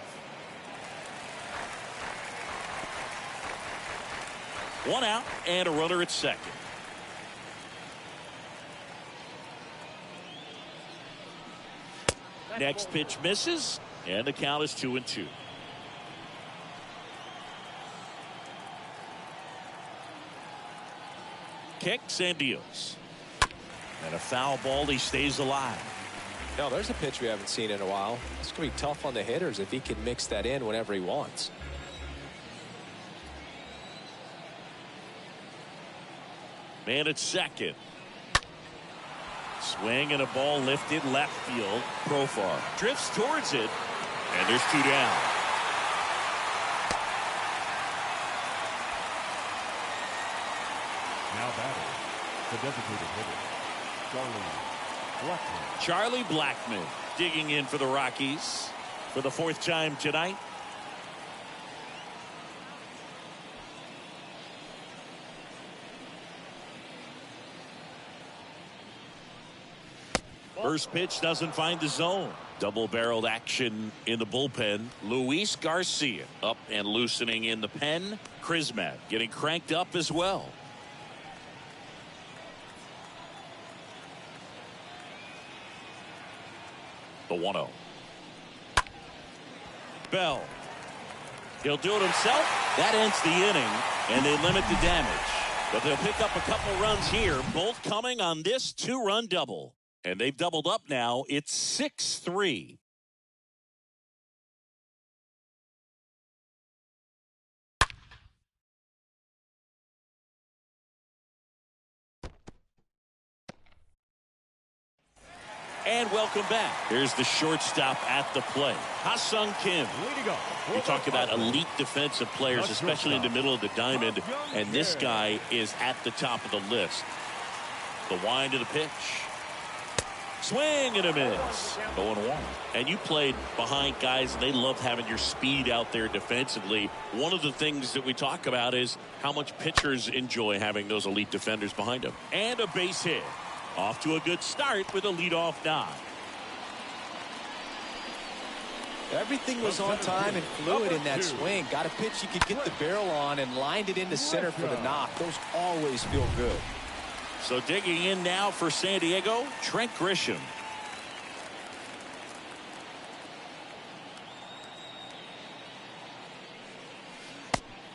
1 out and a runner at second. Next pitch misses, and the count is 2-2. Kicks and deals. And a foul ball. He stays alive. No, there's a pitch we haven't seen in a while. It's going to be tough on the hitters if he can mix that in whenever he wants. Man at second. Swing and a ball lifted left field. Profar drifts towards it, and there's 2 down. Now batting, the designated hitter, Blackman. Charlie Blackman digging in for the Rockies for the 4th time tonight. First pitch doesn't find the zone. Double-barreled action in the bullpen. Luis Garcia up and loosening in the pen. Krismat getting cranked up as well. The 1-0. Bell. He'll do it himself. That ends the inning, and they limit the damage. But they'll pick up a couple runs here, both coming on this 2-run double. And they've doubled up now. It's 6-3. And welcome back. Here's the shortstop at the plate, Ha-Sung Kim. We talk about elite defensive players, especially in the middle of the diamond, and this guy is at the top of the list. The wind of the pitch. Swing and a miss. 0-1. And you played behind guys, and they love having your speed out there defensively. One of the things that we talk about is how much pitchers enjoy having those elite defenders behind them. And a base hit. Off to a good start with a leadoff nod. Everything was on time and fluid in that swing. Got a pitch you could get the barrel on and lined it into center for the knock. Those always feel good. So digging in now for San Diego, Trent Grisham.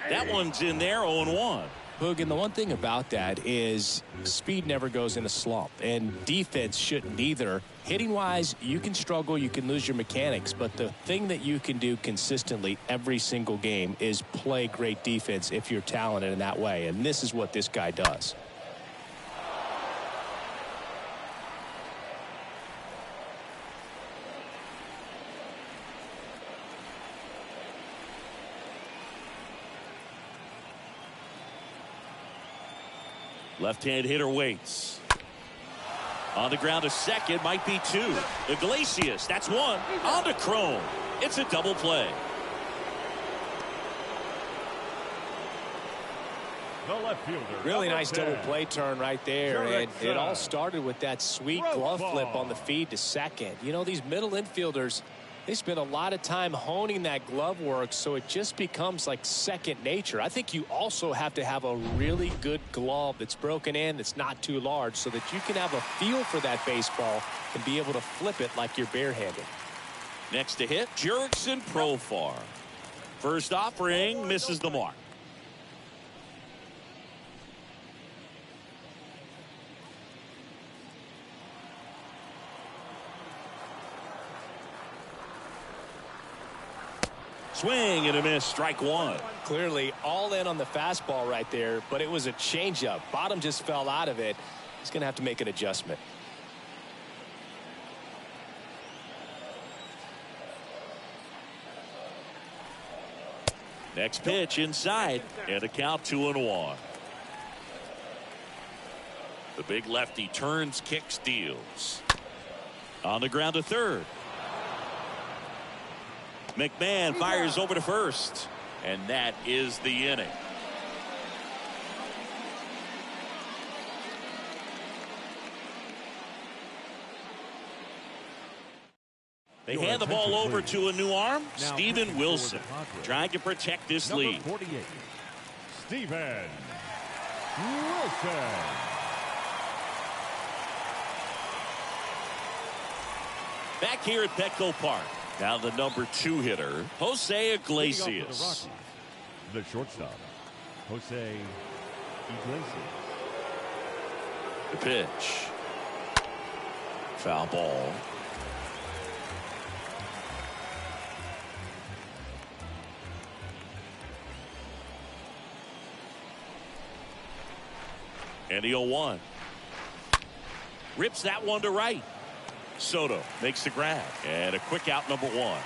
That one's in there, 0-1. Boog, and the one thing about that is speed never goes in a slump, and defense shouldn't either. Hitting-wise, you can struggle, you can lose your mechanics, but the thing that you can do consistently every single game is play great defense if you're talented in that way, and this is what this guy does. Left-hand hitter waits. On the ground to second, might be 2. Iglesias, that's 1. On to Cron. It's a double play. The left fielder. Really nice double play turn right there. And it all started with that sweet glove flip on the feed to second. You know, these middle infielders, they spend a lot of time honing that glove work, so it just becomes like second nature. I think you also have to have a really good glove that's broken in, that's not too large, so that you can have a feel for that baseball and be able to flip it like you're barehanded. Next to hit, Jurickson Profar. First offering misses the mark. Swing and a miss, strike 1. Clearly all in on the fastball right there, but it was a changeup. Bottom just fell out of it. He's going to have to make an adjustment. Next pitch inside, and a count 2-1. The big lefty turns, kicks, deals. On the ground to third. McMahon fires over to first. And that is the inning. They hand the ball over to a new arm, Steven Wilson, trying to protect this lead. 48, Steven Wilson. Back here at Petco Park. Now the number 2 hitter, Jose Iglesias. The shortstop, Jose Iglesias. The pitch. Foul ball. And the 0-1. Rips that one to right. Soto makes the grab. And a quick out, number 1.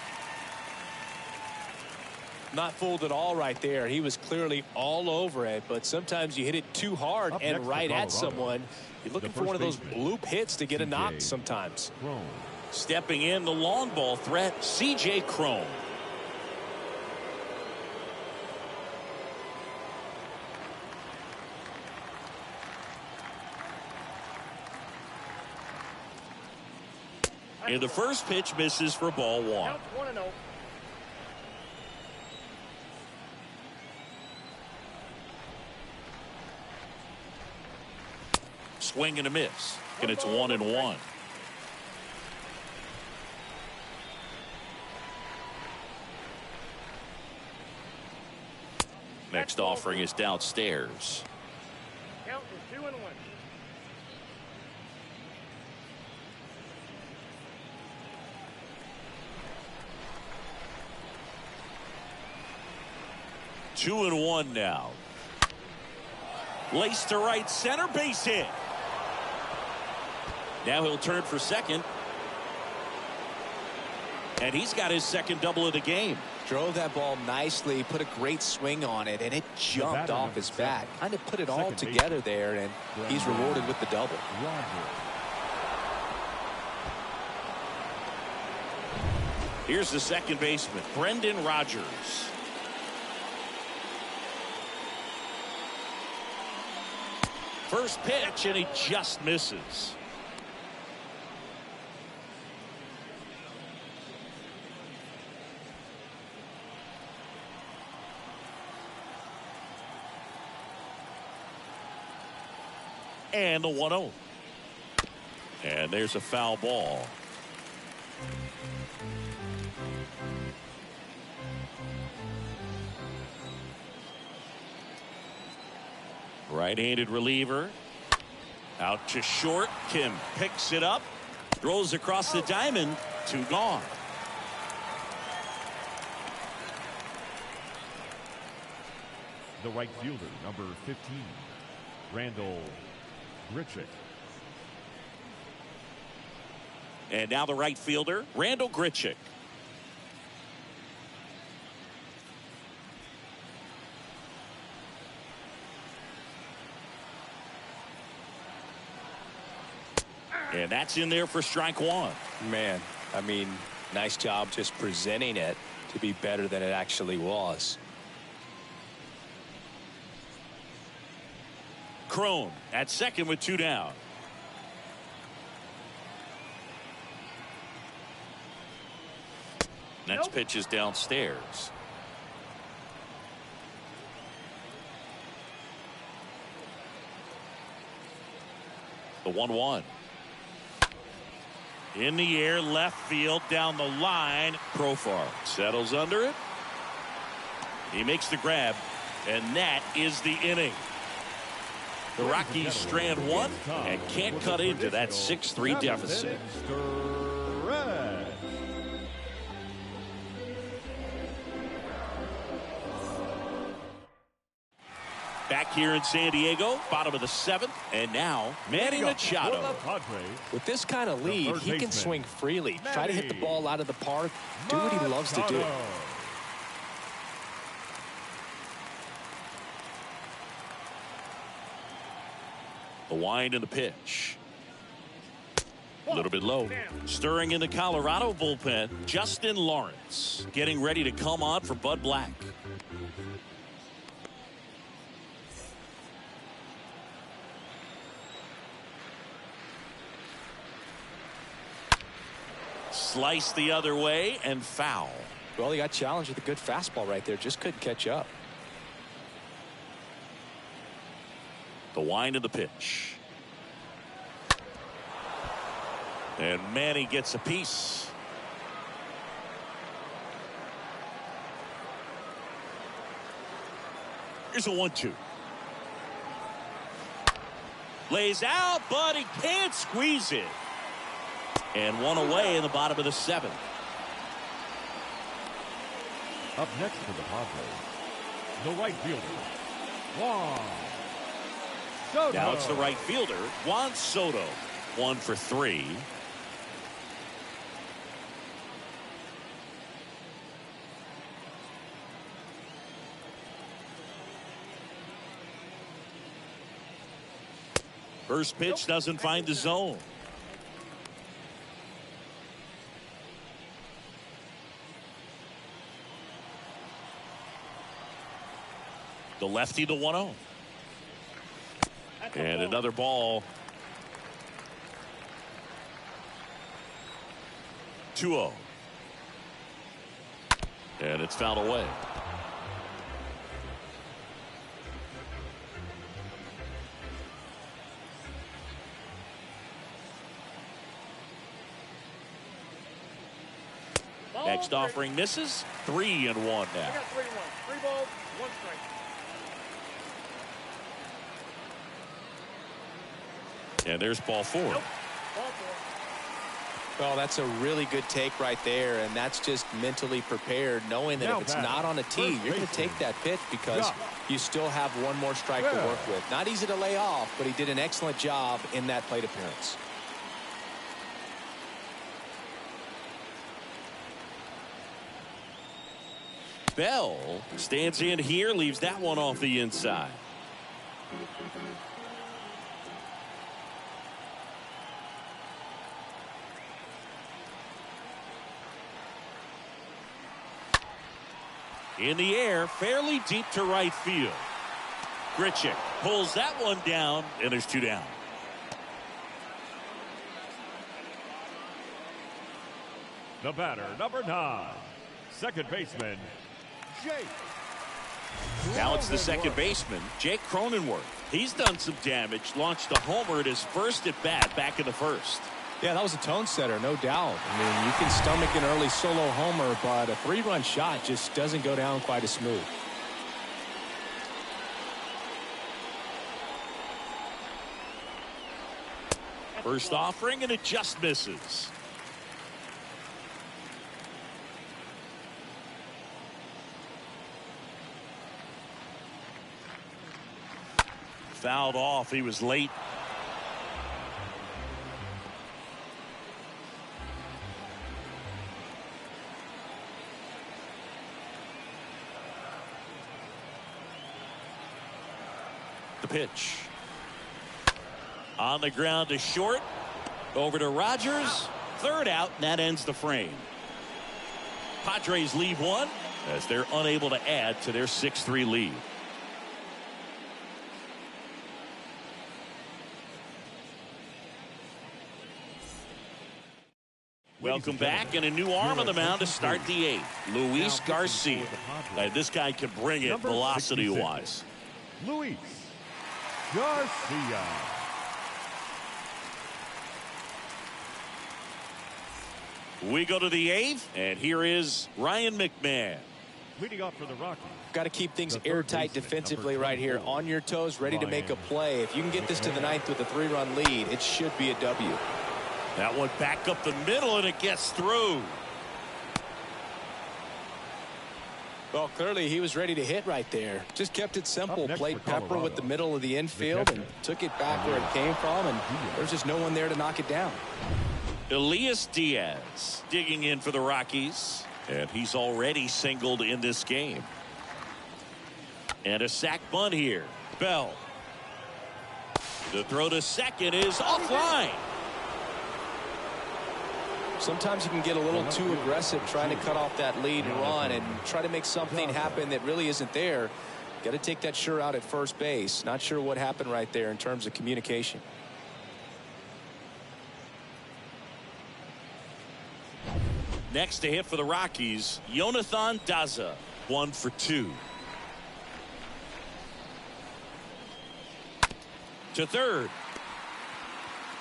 Not fooled at all right there. He was clearly all over it, but sometimes you hit it too hard and right at someone. You're looking for one of those bloop hits to get a knock sometimes. Stepping in, the long ball threat, C.J. Cron. And the first pitch misses for ball 1. Count 1-0. Swing and a miss. And it's 1-1. Next offering is downstairs. Count is 2-1. Two and 1 now. Laced to right center, base hit. Now he'll turn for second. And he's got his second double of the game. Drove that ball nicely, put a great swing on it, and it jumped off his bat. Kind of put it all together there, and he's rewarded with the double. Here's the second baseman, Brendan Rodgers. First pitch, and he just misses. And the 1-0. And there's a foul ball. Right-handed reliever. Out to short. Kim picks it up. Throws across the diamond. 2 gone. The right fielder, number 15, Randall Grichuk. And now the right fielder, Randall Grichuk. And that's in there for strike 1. Man, I mean, nice job just presenting it to be better than it actually was. Cron at second with 2 down. Next pitch is downstairs. The 1-1. In the air, left field, down the line. Profar settles under it. He makes the grab, and that is the inning. The Rockies strand 1 and can't cut into that 6-3 deficit. Back here in San Diego, bottom of the 7th, and now Manny Machado. With this kind of lead, he can swing freely, try to hit the ball out of the park, do what he loves to do. The wind and the pitch. A little bit low. Stirring in the Colorado bullpen, Justin Lawrence getting ready to come on for Bud Black. Slice the other way and foul. Well, he got challenged with a good fastball right there. Just couldn't catch up. The wind of the pitch. And Manny gets a piece. Here's a 1-2. Lays out, but he can't squeeze it. And one away in the bottom of the 7th. Up next for the Padres, the right fielder, Juan Soto. Now it's the right fielder, Juan Soto. 1 for 3. First pitch doesn't find the zone. The lefty to 1-0. And another ball. 2-0. And it's fouled away. Next offering misses. 3-1 now. I got 3-1. 3 balls, 1 strike. And there's ball 4. Nope. Ball 4. Well, that's a really good take right there, and that's just mentally prepared, knowing that Now if it's batting, not on a tee, first you're going to baseman, take that pitch because you still have one more strike to work with. Not easy to lay off, but he did an excellent job in that plate appearance. Bell stands in here, leaves that one off the inside. In the air, fairly deep to right field. Grisham pulls that one down, and there's 2 down. The batter, number 9, second baseman, Jake. Now it's the second baseman, Jake Cronenworth. He's done some damage, launched a homer at his first at bat back in the 1st. Yeah, that was a tone setter, no doubt. I mean, you can stomach an early solo homer, but a 3-run shot just doesn't go down quite as smooth. First offering, and it just misses. Fouled off. He was late. The pitch. On the ground to short. Over to Rodgers. Third out, and that ends the frame. Padres leave 1 as they're unable to add to their 6-3 lead. Welcome back, and a new arm on the mound to start the 8th. Luis Garcia. This guy can bring it velocity-wise. Luis Garcia. We go to the 8th, and here is Ryan Mcmahon. Leading off for the Rockies. Got to keep things The third airtight baseman, defensively number right here. 24, On your toes, ready to make a Ryan play. If you can get this to the 9th with a 3-run lead, it should be a W. That one back up the middle, and it gets through. Well, clearly he was ready to hit right there. Just kept it simple. Up next Played for pepper Colorado, with the middle of the infield and took it back where it came from, and there's just no one there to knock it down. Elias Diaz digging in for the Rockies, and he's already singled in this game. And a sac bunt here. Bell. The throw to second is offline. Sometimes you can get a little too aggressive trying to cut off that lead and run and try to make something happen that really isn't there. Got to take that sure out at first base. Not sure what happened right there in terms of communication. Next to hit for the Rockies, Jonathan Daza, 1 for 2. To third.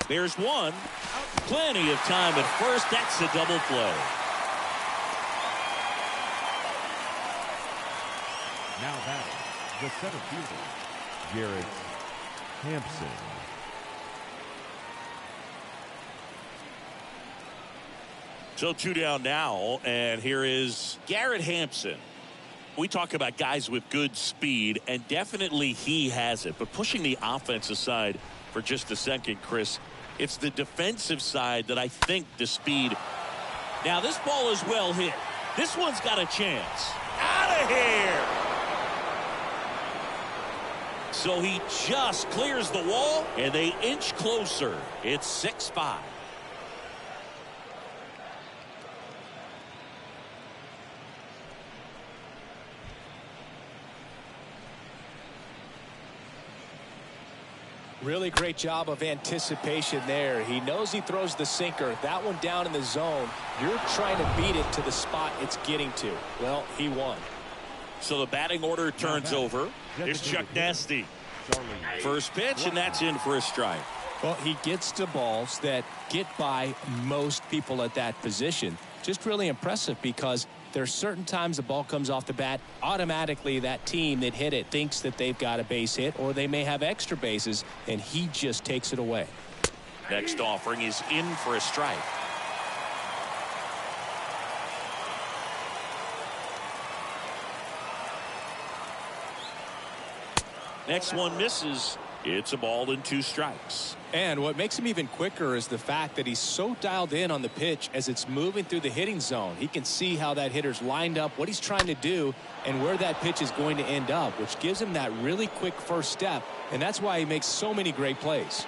There's one. Plenty of time at first. That's a double play. Now back, the center fielder, Garrett Hampson. So 2 down now, and here is Garrett Hampson. We talk about guys with good speed, and definitely he has it. But pushing the offense aside for just a second, Chris, it's the defensive side that I think the speed. Now this ball is well hit. This one's got a chance. Out of here. So he just clears the wall, and they inch closer. It's 6-5. Really great job of anticipation there. He knows he throws the sinker. That one down in the zone. You're trying to beat it to the spot it's getting to. Well, he won. So the batting order turns over. Here's Chuck Nasty. First pitch, and that's in for a strike. Well, he gets to balls that get by most people at that position. Just really impressive because there's certain times the ball comes off the bat, automatically that team that hit it thinks that they've got a base hit, or they may have extra bases, and he just takes it away. Next offering is in for a strike. Next one misses. It's a ball and 2 strikes. And what makes him even quicker is the fact that he's so dialed in on the pitch as it's moving through the hitting zone. He can see how that hitter's lined up, what he's trying to do, and where that pitch is going to end up, which gives him that really quick first step, and that's why he makes so many great plays.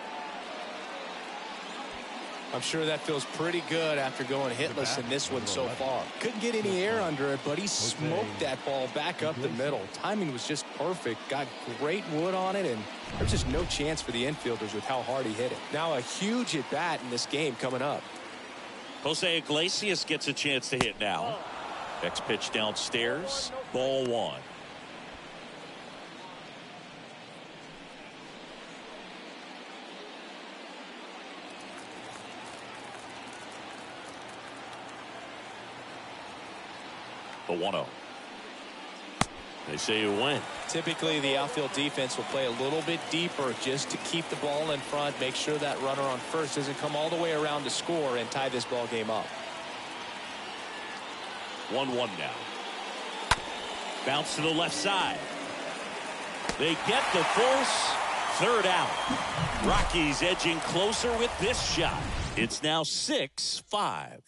I'm sure that feels pretty good after going hitless in this one so far. Couldn't get any air under it, but he smoked that ball back up the middle. Timing was just perfect. Got great wood on it, and there's just no chance for the infielders with how hard he hit it. Now a huge at bat in this game coming up. Jose Iglesias gets a chance to hit now. Next pitch downstairs. Ball 1. The 1-0. They say you win. Typically, the outfield defense will play a little bit deeper just to keep the ball in front, make sure that runner on first doesn't come all the way around to score and tie this ball game up. 1-1 now. Bounce to the left side. They get the force. Third out. Rockies edging closer with this shot. It's now 6-5.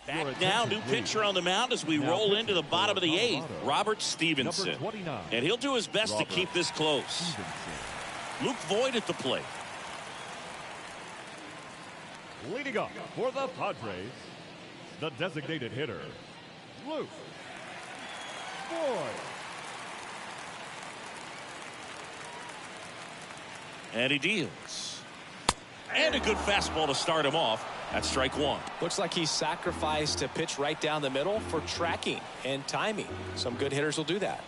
Back now, new pitcher on the mound as we roll into the bottom of the 8th, Robert Stevenson. And he'll do his best to keep this close. Luke Voigt at the plate. Leading up for the Padres, the designated hitter, Luke Voigt. And he deals. And a good fastball to start him off. That's strike 1. Looks like he sacrificed a pitch right down the middle for tracking and timing. Some good hitters will do that.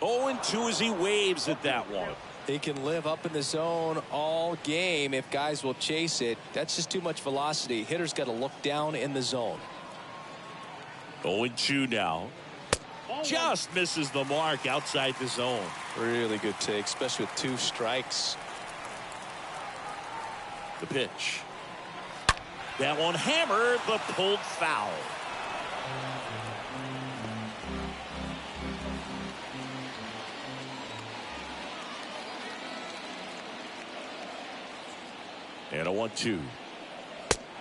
Oh, 0-2 as he waves at that one. He can live up in the zone all game if guys will chase it. That's just too much velocity. Hitters got to look down in the zone. 0-2 now. Just misses the mark outside the zone. Really good take, especially with 2 strikes. The pitch. That one hammered, but pulled foul. And a 1-2.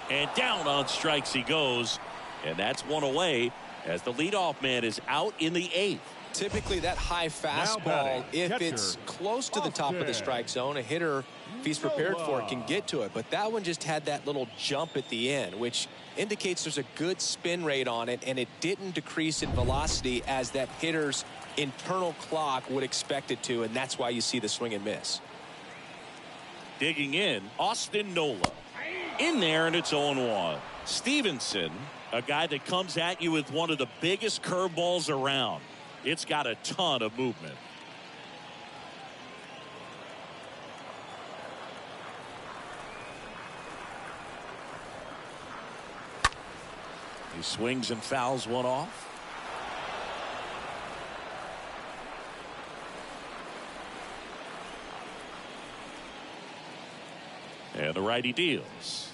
And down on strikes he goes. And that's one away as the leadoff man is out in the 8th. Typically that high fastball, if it's close to the top of the strike zone, a hitter, if he's prepared for it, can get to it. But that one just had that little jump at the end, which indicates there's a good spin rate on it, and it didn't decrease in velocity as that hitter's internal clock would expect it to, and that's why you see the swing and miss. Digging in, Austin Nola. In there, and it's 0-1. Stevenson, a guy that comes at you with one of the biggest curveballs around. It's got a ton of movement. He swings and fouls one off. And the righty deals.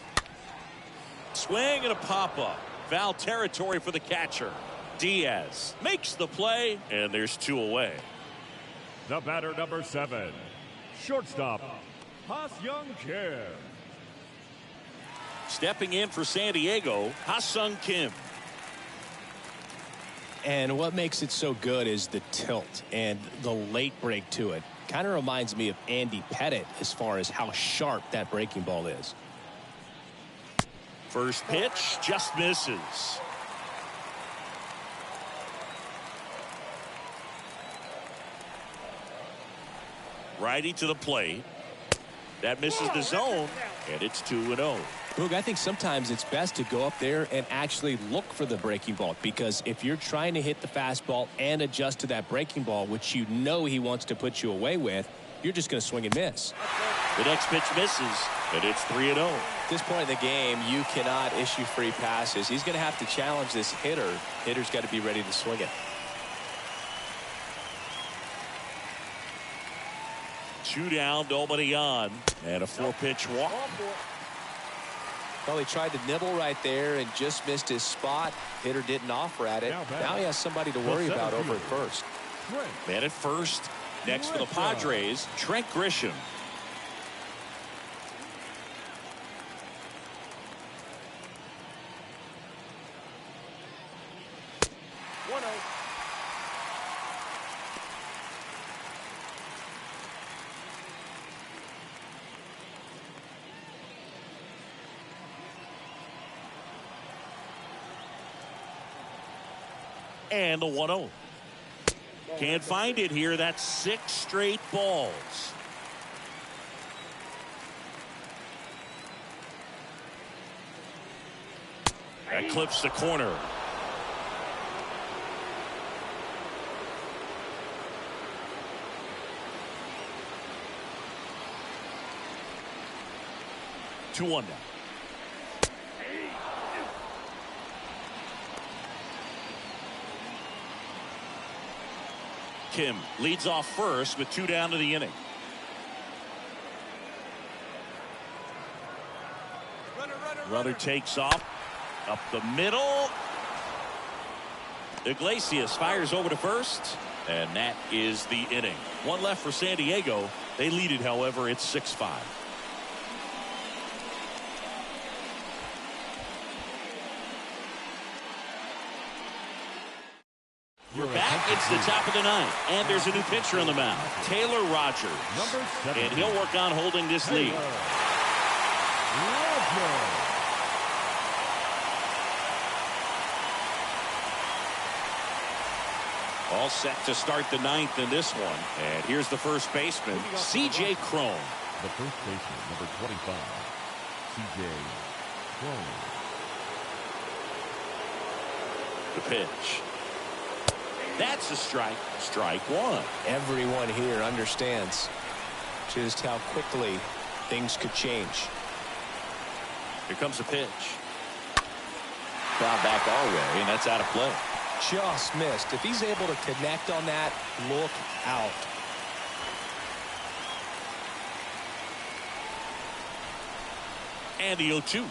Swing and a pop-up. Foul territory for the catcher. Diaz makes the play, and there's 2 away. The batter, number 7, shortstop, Ha-Seong Kim. Stepping in for San Diego, Ha-Seong Kim. And what makes it so good is the tilt and the late break to it. Kind of reminds me of Andy Pettit as far as how sharp that breaking ball is. First pitch just misses. Righty to the plate. That misses the zone, and it's 2-0. Boog, I think sometimes it's best to go up there and actually look for the breaking ball, because if you're trying to hit the fastball and adjust to that breaking ball, which you know he wants to put you away with, you're just going to swing and miss. The next pitch misses, and it's 3-0. At this point in the game, you cannot issue free passes. He's going to have to challenge this hitter. Hitter's got to be ready to swing it. 2 down, nobody on, and a 4-pitch walk. Well, he tried to nibble right there and just missed his spot. Hitter didn't offer at it. Now he has somebody to worry about over at first. Man at first. Next for the Padres, Trent Grisham. And the 1-0. Can't find it here. That's 6 straight balls. That clips the corner. Two one now. Kim leads off first with 2 down to the inning. Runner takes off up the middle. Iglesias fires over to first, and that is the inning. 1 left for San Diego. They lead it, however. It's 6-5. We're back. It's the top of the 9th, and there's a new pitcher on the mound, Taylor Rodgers, and he'll work on holding this lead. All set to start the 9th in this one, and here's the first baseman, C.J. Cron. The first baseman, number 25, C.J. Cron. The pitch. That's a strike. Strike 1. Everyone here understands just how quickly things could change. Here comes the pitch. Foul back our way, and that's out of play. Just missed. If he's able to connect on that, look out. And the 0-2.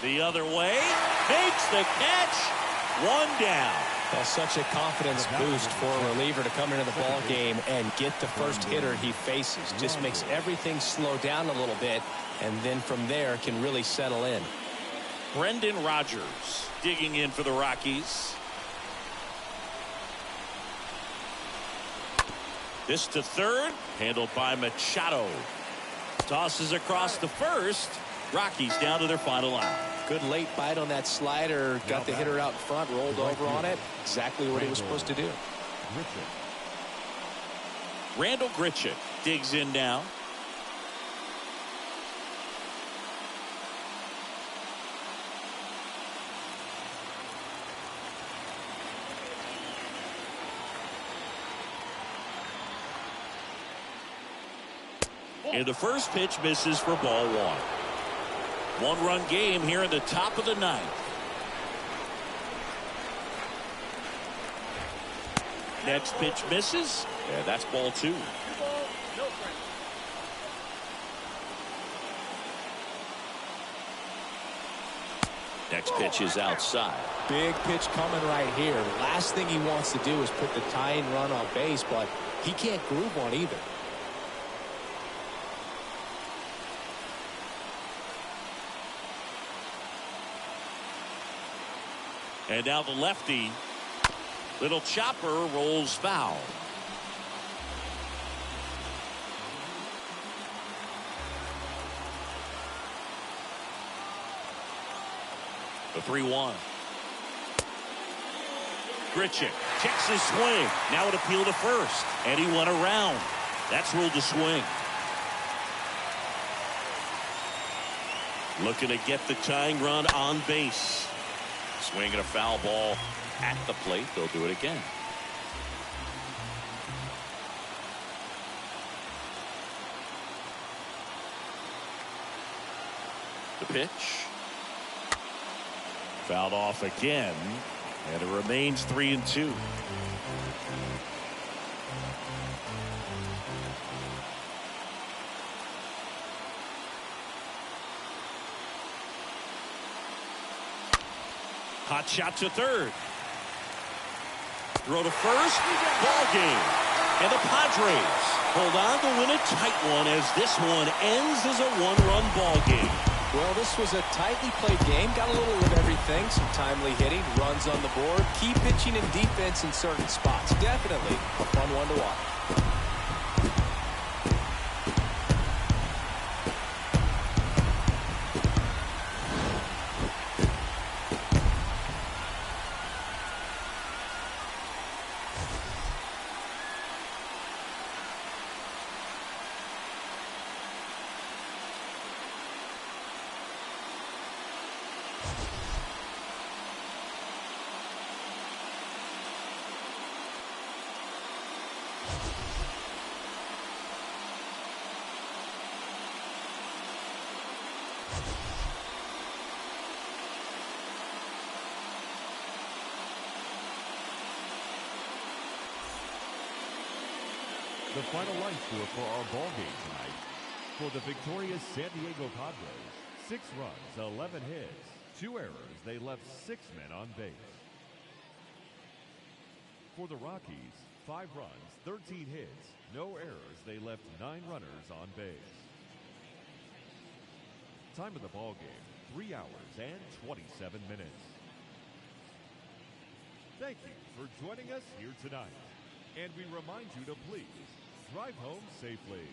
The other way. Makes the catch. 1 down. Well, such a confidence boost for a reliever to come into the ball game and get the first hitter he faces. Just makes everything slow down a little bit, and then from there can really settle in. Brendan Rodgers digging in for the Rockies. This to third, handled by Machado. Tosses across the first. Rockies down to their final out. Good late bite on that slider. Got the hitter out in front, rolled over on it. Exactly what he was supposed to do. Randall Grichuk digs in now. And the first pitch misses for ball one. One-run game here in the top of the ninth. Next pitch misses. And that's ball two. Next pitch is outside. Big pitch coming right here. Last thing he wants to do is put the tying run on base, but he can't groove one either. And now the lefty. Little chopper rolls foul. The 3-1. Grichuk checks his swing. Now it appealed to first. And he went around. That's ruled a swing. Looking to get the tying run on base. Swinging a foul ball at the plate. They'll do it again. The pitch. Fouled off again. And it remains 3-2. Hot shot to third. Throw to first. Ball game. And the Padres hold on to win a tight one as this one ends as a one-run ball game. Well, this was a tightly played game. Got a little of everything. Some timely hitting, runs on the board, key pitching and defense in certain spots. Definitely a fun one to watch. The final line score for our ball game tonight. For the victorious San Diego Padres, 6 runs, 11 hits, 2 errors. They left 6 men on base. For the Rockies, 5 runs, 13 hits, no errors. They left 9 runners on base. Time of the ball game, 3 hours and 27 minutes. Thank you for joining us here tonight. And we remind you to please drive home safely.